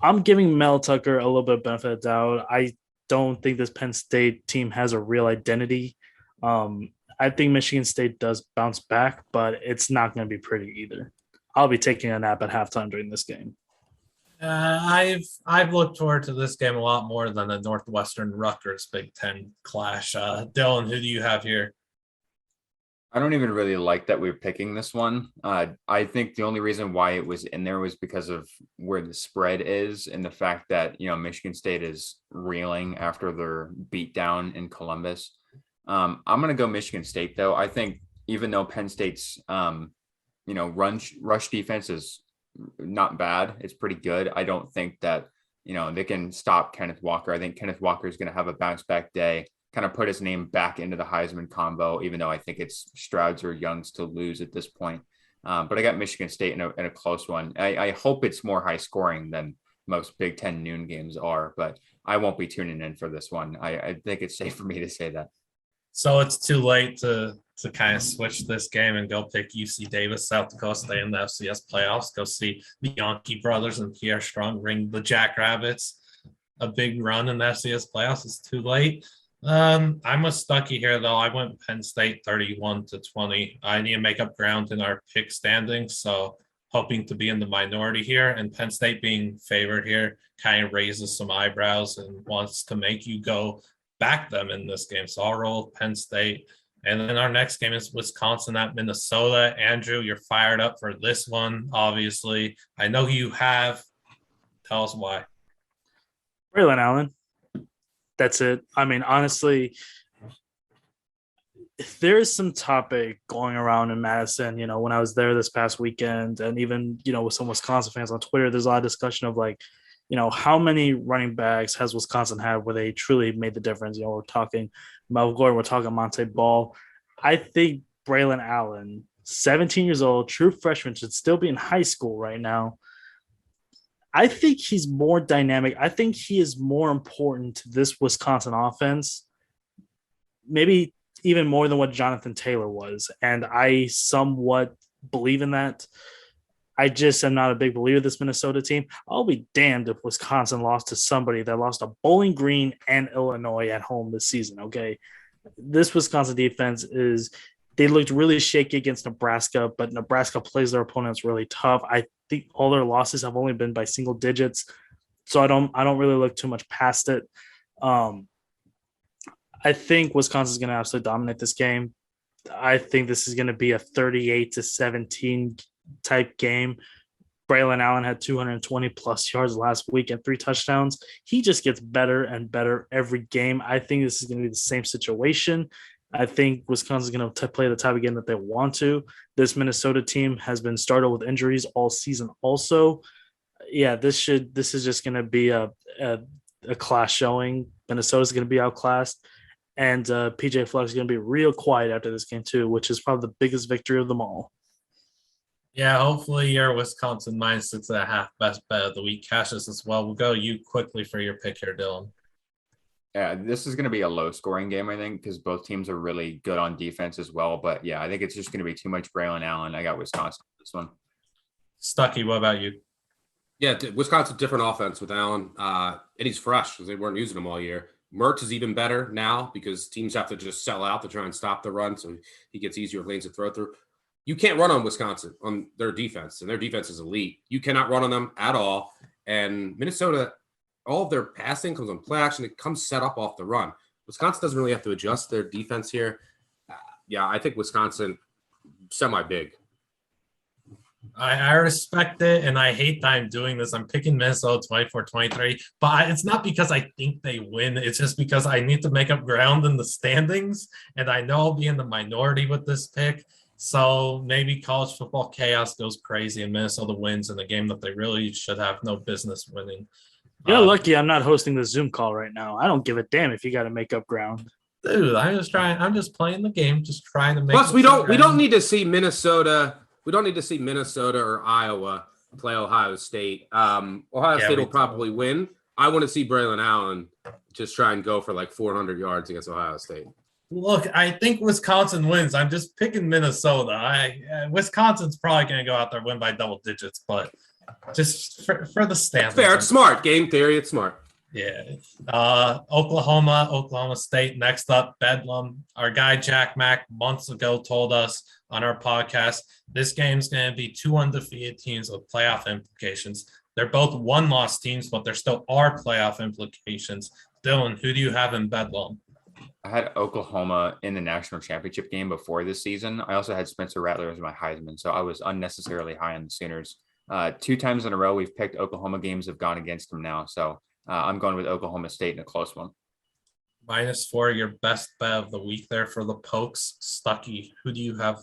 I'm giving Mel Tucker a little bit of benefit of doubt. I don't think this Penn State team has a real identity. I think Michigan State does bounce back, but it's not going to be pretty either. I'll be taking a nap at halftime during this game. I've looked forward to this game a lot more than the Northwestern Rutgers Big Ten clash. Dylan, who do you have here? I don't even really like that we're picking this one. I think the only reason why it was in there was because of where the spread is and the fact that, Michigan State is reeling after their beatdown in Columbus. I'm going to go Michigan State, though. I think even though Penn State's, rush defense is not bad, it's pretty good. I don't think that, they can stop Kenneth Walker. I think Kenneth Walker is going to have a bounce back day, kind of put his name back into the Heisman combo, even though I think it's Stroud's or Young's to lose at this point. But I got Michigan State in a close one. I hope it's more high scoring than most Big Ten noon games are, but I won't be tuning in for this one. I think it's safe for me to say that. So it's too late to kind of switch this game and go pick UC Davis, South Dakota State in the FCS playoffs. Go see the Yankee brothers and Pierre Strong ring the Jackrabbits a big run in the FCS playoffs. It's too late. I'm a Stuckey here, though. I went Penn State 31-20. I need to make up ground in our pick standings, so hoping to be in the minority here. And Penn State being favored here kind of raises some eyebrows and wants to make you go back them in this game. So I'll roll with Penn State. And then our next game is Wisconsin at Minnesota. Andrew, you're fired up for this one, obviously. I know you have. Tell us why. Braylon Allen. That's it. I mean, honestly, there is some topic going around in Madison, when I was there this past weekend, and even, with some Wisconsin fans on Twitter, there's a lot of discussion of like, how many running backs has Wisconsin had where they truly made the difference? We're talking Melvin Gordon, we're talking Monte Ball. I think Braylon Allen, 17 years old, true freshman, should still be in high school right now. I think he's more dynamic. I think he is more important to this Wisconsin offense, maybe even more than what Jonathan Taylor was. And I somewhat believe in that. I just am not a big believer of this Minnesota team. I'll be damned if Wisconsin lost to somebody that lost to Bowling Green and Illinois at home this season, okay? This Wisconsin defense they looked really shaky against Nebraska, but Nebraska plays their opponents really tough. I think all their losses have only been by single digits, so I don't really look too much past it. I think Wisconsin's going to absolutely dominate this game. I think this is going to be a 38-17 type game. Braylon Allen had 220 plus yards last week and 3 touchdowns. He just gets better and better every game. I think this is going to be the same situation. I think Wisconsin's going to play the type of game that they want to. This Minnesota team has been startled with injuries all season. Also, yeah, this is just going to be a class showing. Minnesota's going to be outclassed, and PJ Fleck is going to be real quiet after this game too, which is probably the biggest victory of them all. Yeah, hopefully your Wisconsin -6.5 best bet of the week cashes as well. We'll go you quickly for your pick here, Dylan. Yeah, this is going to be a low-scoring game, I think, because both teams are really good on defense as well. But yeah, I think it's just going to be too much Braylon Allen. I got Wisconsin this one. Stuckey, what about you? Yeah, Wisconsin different offense with Allen, and he's fresh because they weren't using him all year. Mertz is even better now because teams have to just sell out to try and stop the run, so he gets easier lanes to throw through. You can't run on Wisconsin on their defense, and their defense is elite. You cannot run on them at all. And Minnesota, all of their passing comes on play action. It comes set up off the run. Wisconsin doesn't really have to adjust their defense here. Yeah, I think Wisconsin semi-big. I respect it, and I hate that I'm doing this. I'm picking Minnesota 24-23, but it's not because I think they win. It's just because I need to make up ground in the standings, and I know I'll be in the minority with this pick. So maybe college football chaos goes crazy and Minnesota wins in a game that they really should have no business winning. You're lucky I'm not hosting the Zoom call right now. I don't give a damn if you got to make up ground. Dude, I'm just playing the game, just trying to make. Plus, we don't need to see Minnesota. We don't need to see Minnesota or Iowa play Ohio State. Ohio State will probably win. I want to see Braylon Allen just try and go for like 400 yards against Ohio State. Look, I think Wisconsin wins. I'm just picking Minnesota. Wisconsin's probably going to go out there and win by double digits, but just for the standings. Fair, it's smart. Game theory, it's smart. Yeah. Oklahoma State next up, Bedlam. Our guy Jack Mack months ago told us on our podcast, this game's going to be two undefeated teams with playoff implications. They're both one-loss teams, but there still are playoff implications. Dylan, who do you have in Bedlam? I had Oklahoma in the national championship game before this season. I also had Spencer Rattler as my Heisman, so I was unnecessarily high on the Sooners. 2 times in a row, we've picked Oklahoma games have gone against them now, so I'm going with Oklahoma State in a close one. -4, your best bet of the week there for the Pokes. Stuckey, who do you have?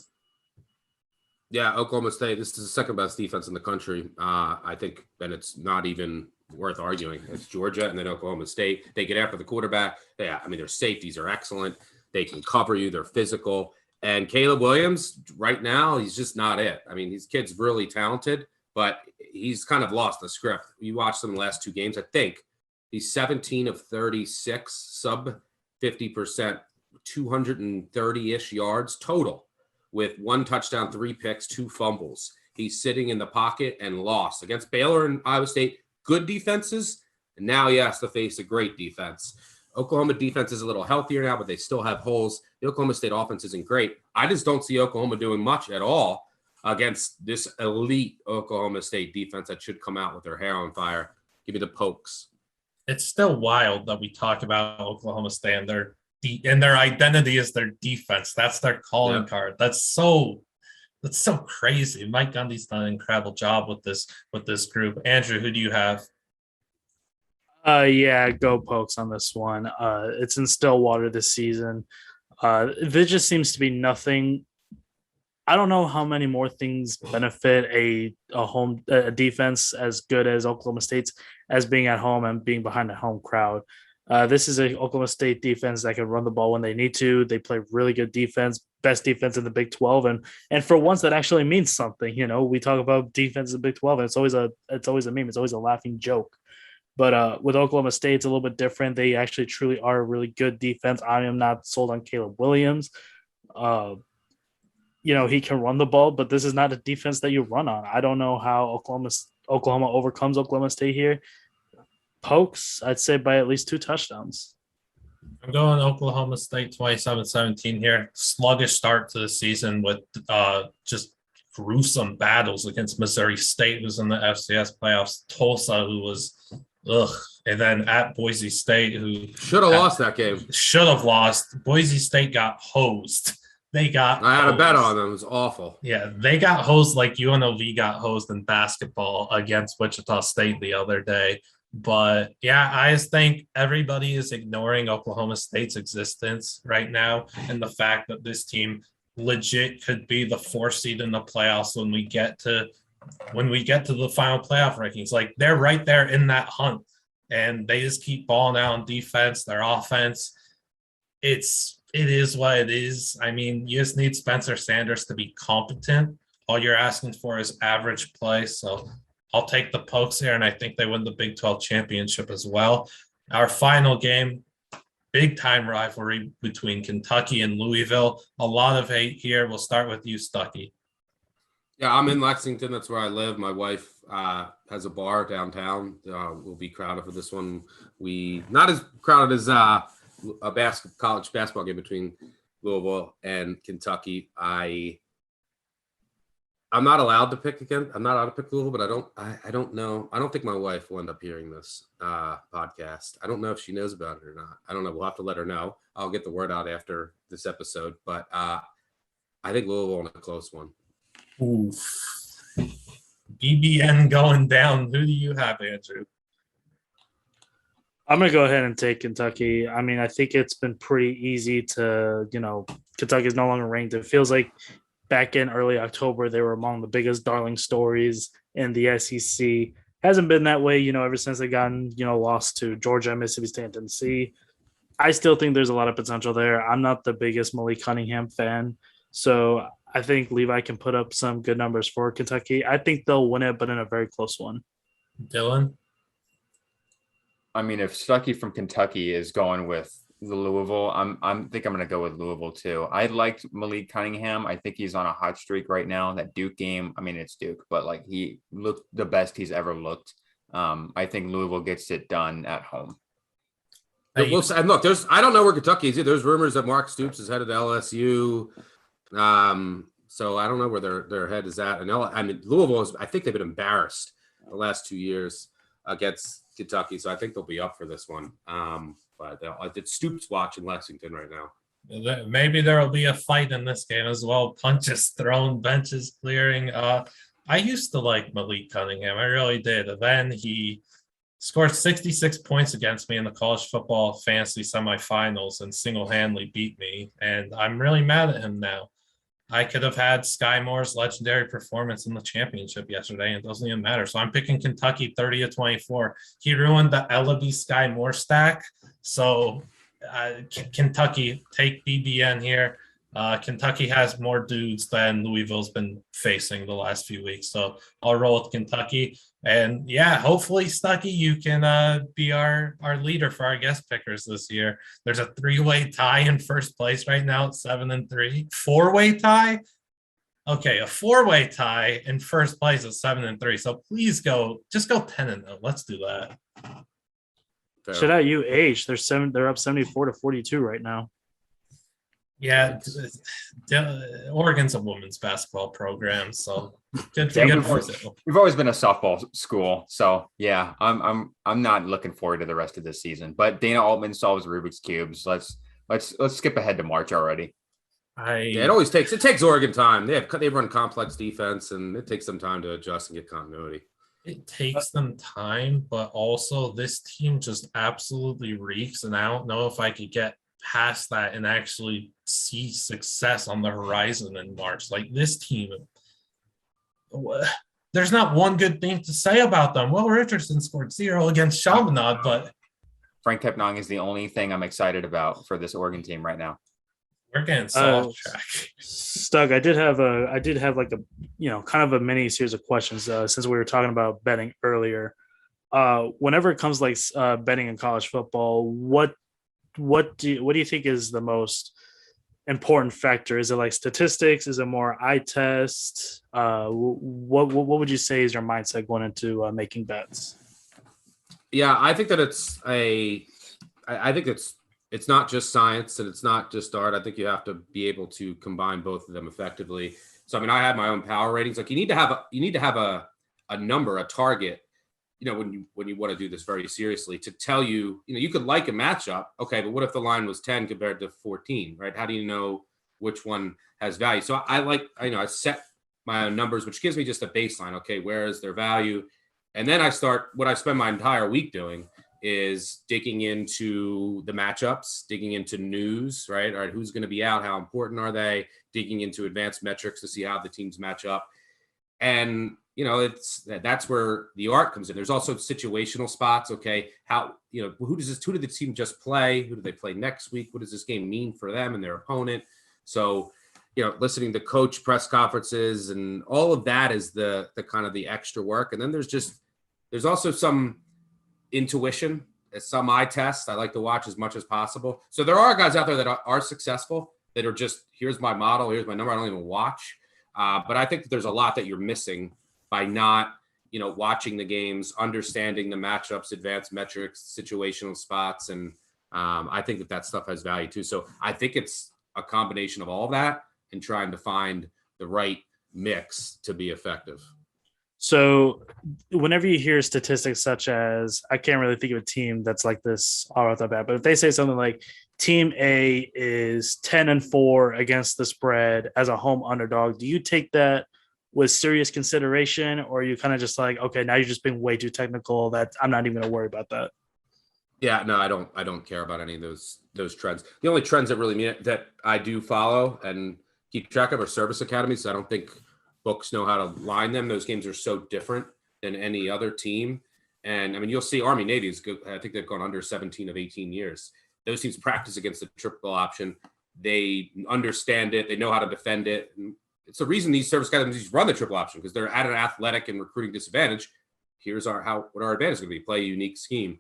Yeah, Oklahoma State. This is the second best defense in the country. I think, and it's not even worth arguing. It's Georgia and then Oklahoma State. They get after the quarterback. Their safeties are excellent. They can cover you. They're physical. And Caleb Williams, right now, he's just not it. I mean, these kid's really talented, but he's kind of lost the script. You watched them the last 2 games, I think. He's 17 of 36, sub 50%, 230-ish yards total with 1 touchdown, 3 picks, 2 fumbles. He's sitting in the pocket and lost against Baylor and Iowa State. Good defenses, and now he has to face a great defense. Oklahoma defense is a little healthier now, but they still have holes. The Oklahoma State offense isn't great. I just don't see Oklahoma doing much at all against this elite Oklahoma State defense that should come out with their hair on fire. Give me the Pokes. It's still wild that we talk about Oklahoma State and their identity is their defense. That's their calling card. That's so crazy. Mike Gundy's done an incredible job with this group. Andrew, who do you have? Yeah, go Pokes on this one. It's in Stillwater this season. There just seems to be nothing. I don't know how many more things benefit a home defense as good as Oklahoma State's as being at home and being behind a home crowd. This is a Oklahoma State defense that can run the ball when they need to. They play really good defense, best defense in the Big 12, and for once that actually means something. You know, we talk about defense in the Big 12, and it's always a meme. It's always a laughing joke. But with Oklahoma State, it's a little bit different. They actually truly are a really good defense. I am not sold on Caleb Williams. He can run the ball, but this is not a defense that you run on. I don't know how Oklahoma overcomes Oklahoma State here. Pokes, I'd say by at least 2 touchdowns. I'm going Oklahoma State 27-17 here. Sluggish start to the season with just gruesome battles against Missouri State, who's in the FCS playoffs, Tulsa, who was and then at Boise State, who should have lost that game. Should have lost. Boise State got hosed. I had a bet on them. It was awful. Yeah, they got hosed like UNLV got hosed in basketball against Wichita State the other day. But yeah, I just think everybody is ignoring Oklahoma State's existence right now, and the fact that this team legit could be the 4th seed in the playoffs when we get to the final playoff rankings. Like, they're right there in that hunt, and they just keep balling out on defense. Their offense, it is what it is. I mean, you just need Spencer Sanders to be competent. All you're asking for is average play. So I'll take the Pokes here, and I think they win the Big 12 championship as well. Our final game, big time rivalry between Kentucky and Louisville. A lot of hate here. We'll start with you, Stuckey. Yeah, I'm in Lexington. That's where I live. My wife has a bar downtown. We'll be crowded for this one. We not as crowded as a college basketball game between Louisville and Kentucky. I'm not allowed to pick again. I'm not allowed to pick Louisville, but I don't know. I don't think my wife will end up hearing this podcast. I don't know if she knows about it or not. I don't know. We'll have to let her know. I'll get the word out after this episode. But I think Louisville in a close one. Oof. BBN going down. Who do you have, Andrew? I'm going to go ahead and take Kentucky. I mean, I think it's been pretty easy to, Kentucky is no longer ranked. It feels like back in early October, they were among the biggest darling stories in the SEC. Hasn't been that way, ever since they gotten, lost to Georgia, Mississippi State, and Tennessee. I still think there's a lot of potential there. I'm not the biggest Malik Cunningham fan, so I think Levi can put up some good numbers for Kentucky. I think they'll win it, but in a very close one. Dylan? I mean, if Stuckey from Kentucky is going with the Louisville, I think I'm going to go with Louisville too. I liked Malik Cunningham. I think he's on a hot streak right now. That Duke game, I mean, it's Duke, but like, he looked the best he's ever looked. I think Louisville gets it done at home. And look, I don't know where Kentucky is. There's rumors that Mark Stoops is headed to LSU. So I don't know where their head is at. And I mean, Louisville I think they've been embarrassed the last 2 years against Kentucky. So I think they'll be up for this one. But it's Stoops watching Lexington right now. Maybe there will be a fight in this game as well. Punches thrown, benches clearing. I used to like Malik Cunningham. I really did. And then he scored 66 points against me in the college football fantasy semifinals and single-handedly beat me. And I'm really mad at him now. I could have had Sky Moore's legendary performance in the championship yesterday, and it doesn't even matter. So I'm picking Kentucky 30-24. He ruined the Ellaby Sky Moore stack. So Kentucky, take BBN here. Kentucky has more dudes than Louisville's been facing the last few weeks. So I'll roll with Kentucky. And yeah, hopefully, Stuckey, you can be our leader for our guest pickers this year. There's a 3-way tie in first place right now at 7-3. 4-way tie? Okay, a 4-way tie in first place at 7-3. So please go 10-0. Let's do that. Shout out UH. They're up 74-42 right now. Yeah, Oregon's a women's basketball program, so good for we've always been a softball school, so yeah, I'm not looking forward to the rest of this season. But Dana Altman solves Rubik's cubes. Let's skip ahead to March already. It takes Oregon time. They run complex defense, and it takes them time to adjust and get continuity. It takes them time, but also this team just absolutely reeks, and I don't know if I could get past that and actually see success on the horizon in March. Like, this team, there's not one good thing to say about them. Will Richardson scored 0 against Chaminade, but Frank Kepnong is the only thing I'm excited about for this Oregon team right now. We're getting so off track. Stuck. I did have like a kind of a mini series of questions since we were talking about betting earlier. Whenever it comes like betting in college football, what do you think is the most important factor? Is it like statistics? Is it more eye test? What would you say is your mindset going into making bets? Yeah, I think that it's not just science and it's not just art. I think you have to be able to combine both of them effectively. So I mean, I have my own power ratings. Like, you need to have a number, a target, when you want to do this very seriously, to tell you, you could like a matchup. Okay, but what if the line was 10 compared to 14, right? How do you know which one has value? So I set my own numbers, which gives me just a baseline. Okay, where is their value? And then what I spend my entire week doing is digging into the matchups, digging into news, right? All right, who's going to be out? How important are they? Digging into advanced metrics to see how the teams match up. And, that's where the art comes in. There's also situational spots. Okay. How, who did the team just play? Who do they play next week? What does this game mean for them and their opponent? So, listening to coach press conferences and all of that is the kind of the extra work. And then there's also some intuition, some eye tests I like to watch as much as possible. So there are guys out there that are successful that are just, here's my model, here's my number, I don't even watch. But I think that there's a lot that you're missing by not, watching the games, understanding the matchups, advanced metrics, situational spots. And I think that stuff has value too. So I think it's a combination of all that and trying to find the right mix to be effective. So whenever you hear statistics such as, I can't really think of a team that's like this all off the bat, but if they say something like team A is 10-4 against the spread as a home underdog, do you take that with serious consideration, or are you kind of just like, okay, now you're just being way too technical that I'm not even going to worry about that? Yeah, no, I don't care about any of those trends. The only trends that really mean it, that I do follow and keep track of are service academies. I don't think books know how to line them. Those games are so different than any other team. And I mean, you'll see Army Navy is good. I think they've gone under 17 of 18 years. Those teams practice against the triple option. They understand it. They know how to defend it. And it's the reason these service academies run the triple option, because they're at an athletic and recruiting disadvantage. Here's what our advantage is going to be: play a unique scheme.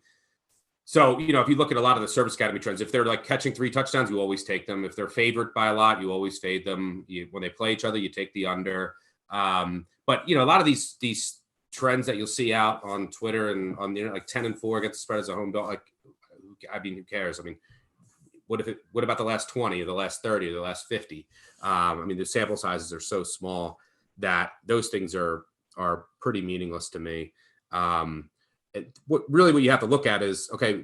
So, if you look at a lot of the service academy trends, if they're like catching 3 touchdowns, you always take them. If they're favored by a lot, you always fade them. When they play each other, you take the under. But a lot of these trends that you'll see out on Twitter and on the like 10-4 against the spread as a home dog, like, I mean, who cares? I mean, what about the last 20 or the last 30 or the last 50? I mean, the sample sizes are so small that those things are pretty meaningless to me. What you have to look at is, okay,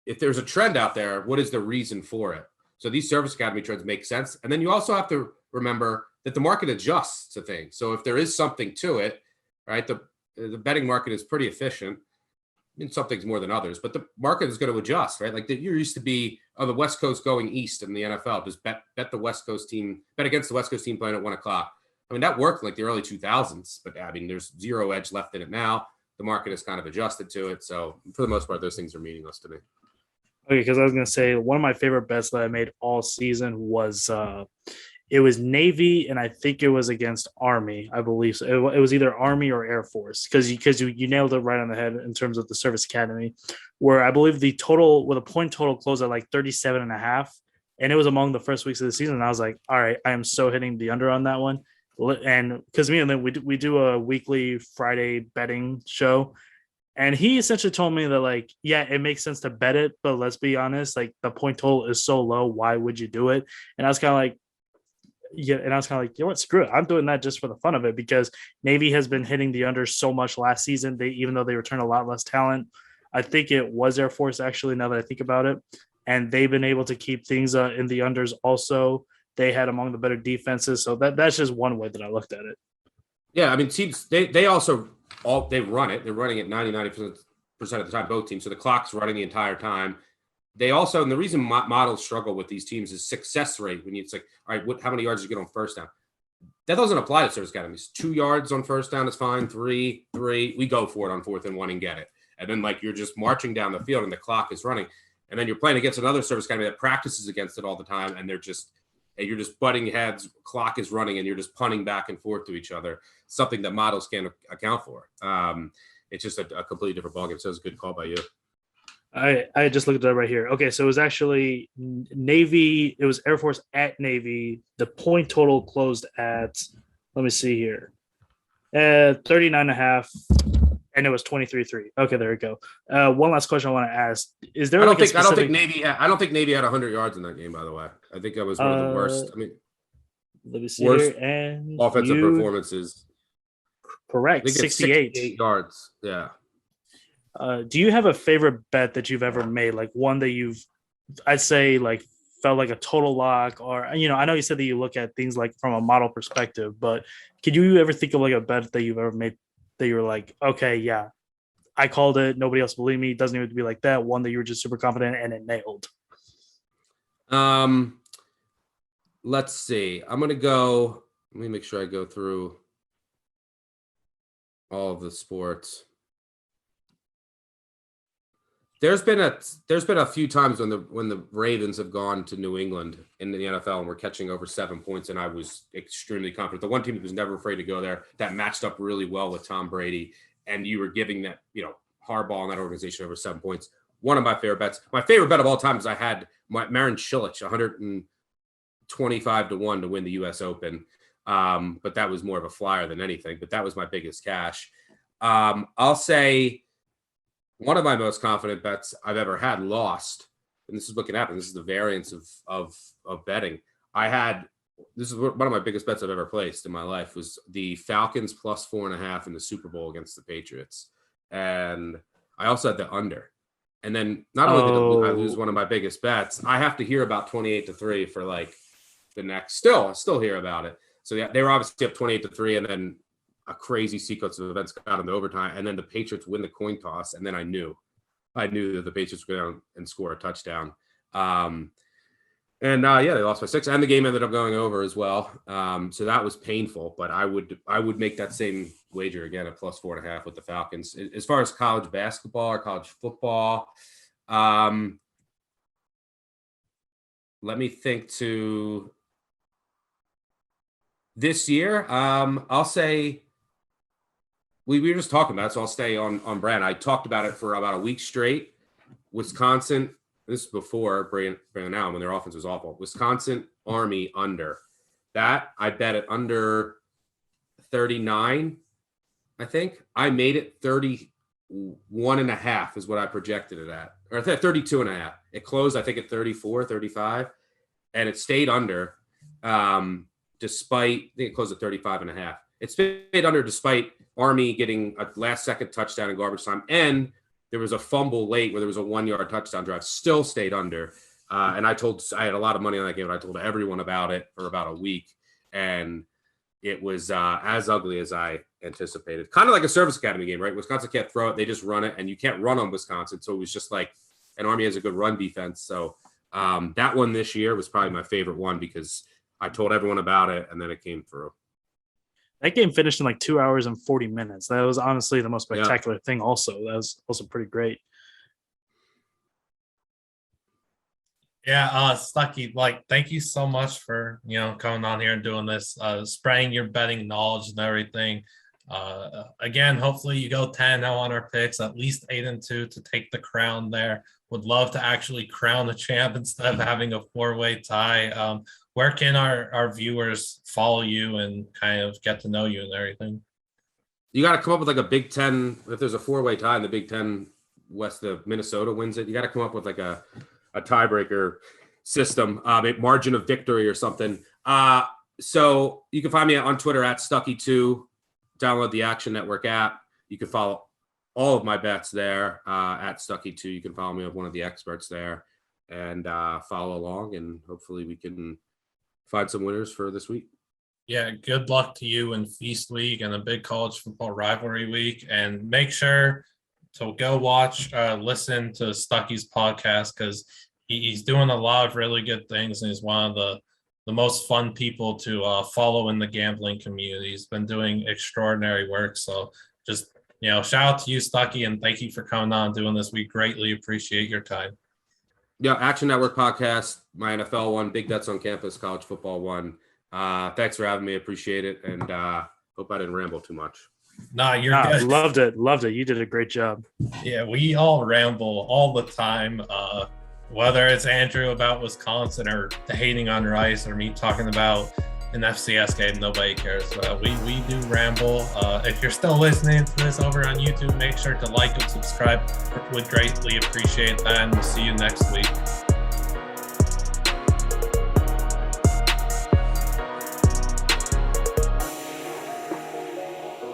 if there's a trend out there, what is the reason for it? So these service academy trends make sense. And then you also have to remember that the market adjusts to things. So if there is something to it, right, the betting market is pretty efficient. I mean, some things more than others, but the market is going to adjust, right? Like you're used to be on the West Coast going east in the NFL, just bet the West Coast team, bet against the West Coast team playing at 1:00. I mean, that worked in like the early 2000s, but I mean, there's zero edge left in it now. The market has kind of adjusted to it. So for the most part, those things are meaningless to me. Okay, because I was going to say one of my favorite bets that I made all season was it was Navy, and I think it was against Army, I believe. So it was either Army or Air Force, because you nailed it right on the head in terms of the service academy, where I believe the total with a point total closed at like 37.5, and it was among the first weeks of the season. And I was like, all right, I am so hitting the under on that one. And because me and then we do a weekly Friday betting show, and he essentially told me that, like, yeah, it makes sense to bet it, but let's be honest, like the point total is so low, why would you do it? And I was kind of like, yeah, and I was kind of like, you know what, screw it, I'm doing that just for the fun of it, because Navy has been hitting the under so much last season. Even though they returned a lot less talent, I think it was Air Force actually, now that I think about it, and they've been able to keep things in the unders also. They had among the better defenses. So that's just one way that I looked at it. Yeah, I mean, teams, they also they run it. They're running it 99% of the time, both teams. So the clock's running the entire time. They also, and the reason models struggle with these teams is success rate. When it's like, all right, how many yards did you get on first down? That doesn't apply to service academies. 2 yards on first down is fine. 3, we go for it on 4th and 1 and get it. And then like you're just marching down the field and the clock is running. And then you're playing against another service academy that practices against it all the time, and you're just butting heads, clock is running, and you're just punting back and forth to each other, something that models can't account for. It's just a completely different ballgame. So it's a good call by you. I just looked at it right here. Okay, so it was actually Navy. It was Air Force at Navy. The point total closed at, let me see here, 39.5, and it was 23-3. Okay, there we go. One last question I want to ask: is there? I don't think Navy had 100 yards in that game. By the way, I think that was one of the worst. I mean, let me see worst here. And offensive performances. Correct, 68 yards. Yeah. Do you have a favorite bet that you've ever made? Like one that I'd say like felt like a total lock, or, I know you said that you look at things like from a model perspective, but could you ever think of like a bet that you've ever made that you were like, okay, yeah, I called it. Nobody else believed me. It doesn't even have to be like that. One that you were just super confident and it nailed. Let's see. I'm gonna go. Let me make sure I go through all of the sports. There's been a few times when the Ravens have gone to New England in the NFL and we're catching over 7 points, and I was extremely confident. The one team that was never afraid to go there, that matched up really well with Tom Brady, and you were giving that, Harbaugh and that organization over 7 points. One of my favorite bets. My favorite bet of all time is I had Marin Cilic 125 to 1 to win the U.S. Open, but that was more of a flyer than anything. But that was my biggest cash. I'll say one of my most confident bets I've ever had lost, and this is what can happen. This is the variance of betting. This is one of my biggest bets I've ever placed in my life, was the Falcons plus 4.5 in the Super Bowl against the Patriots. And I also had the under. And then not only did I lose one of my biggest bets, I have to hear about 28-3 for like the next. I still hear about it. So yeah, they were obviously up 28-3, and then a crazy sequence of events got into overtime, and then the Patriots win the coin toss, and then I knew that the Patriots would go down and score a touchdown. They lost by 6, and the game ended up going over as well. So that was painful, but I would make that same wager again at plus 4.5 with the Falcons. As far as college basketball or college football, let me think to this year. I'll say we were just talking about it, so I'll stay on brand. I talked about it for about a week straight. Wisconsin. This is before Brandon Allen, when their offense was awful. Wisconsin Army under. That I bet it under 39, I think. I made it 31.5 is what I projected it at. Or 32.5. It closed, I think, at 34, 35. And it stayed under despite, I think it closed at 35.5. It stayed under despite Army getting a last-second touchdown in garbage time. And there was a fumble late where there was a 1-yard touchdown drive, still stayed under. And I had a lot of money on that game, and I told everyone about it for about a week. And it was as ugly as I anticipated. Kind of like a service academy game, right? Wisconsin can't throw it. They just run it, and you can't run on Wisconsin. So it was just like, an Army has a good run defense. So that one this year was probably my favorite one because I told everyone about it, and then it came through. That game finished in like 2 hours and 40 minutes. That was honestly the most spectacular thing also. That was also pretty great. Yeah, Stuckey, thank you so much for, coming on here and doing this, spreading your betting knowledge and everything. Again, hopefully you go 10-0 on our picks, at least 8-2 to take the crown there. Would love to actually crown the champ instead of having a 4-way tie. Where can our viewers follow you and kind of get to know you and everything? You got to come up with like a Big Ten. If there's a 4-way tie in the Big Ten West of Minnesota wins it, you got to come up with like a tiebreaker system, margin of victory or something. So you can find me on Twitter at Stuckey2. Download the Action Network app. You can follow all of my bets there at Stuckey2. You can follow me with one of the experts there and follow along, and hopefully we can find some winners for this week. Yeah, good luck to you in Feast Week and a big college football rivalry week. And make sure to go listen to Stuckey's podcast, because he's doing a lot of really good things, and he's one of the most fun people to follow in the gambling community. He's been doing extraordinary work. So just, shout out to you, Stuckey, and thank you for coming on and doing this. We greatly appreciate your time. Yeah, Action Network podcast, my NFL one, Big Bets on Campus, college football one. Thanks for having me. Appreciate it. And hope I didn't ramble too much. You're good. Loved it. You did a great job. Yeah, we all ramble all the time. Whether it's Andrew about Wisconsin or hating on Rice, or me talking about an FCS game nobody cares about. We do ramble. If you're still listening to this over on YouTube, make sure to like and subscribe. Would greatly appreciate that, and we'll see you next week.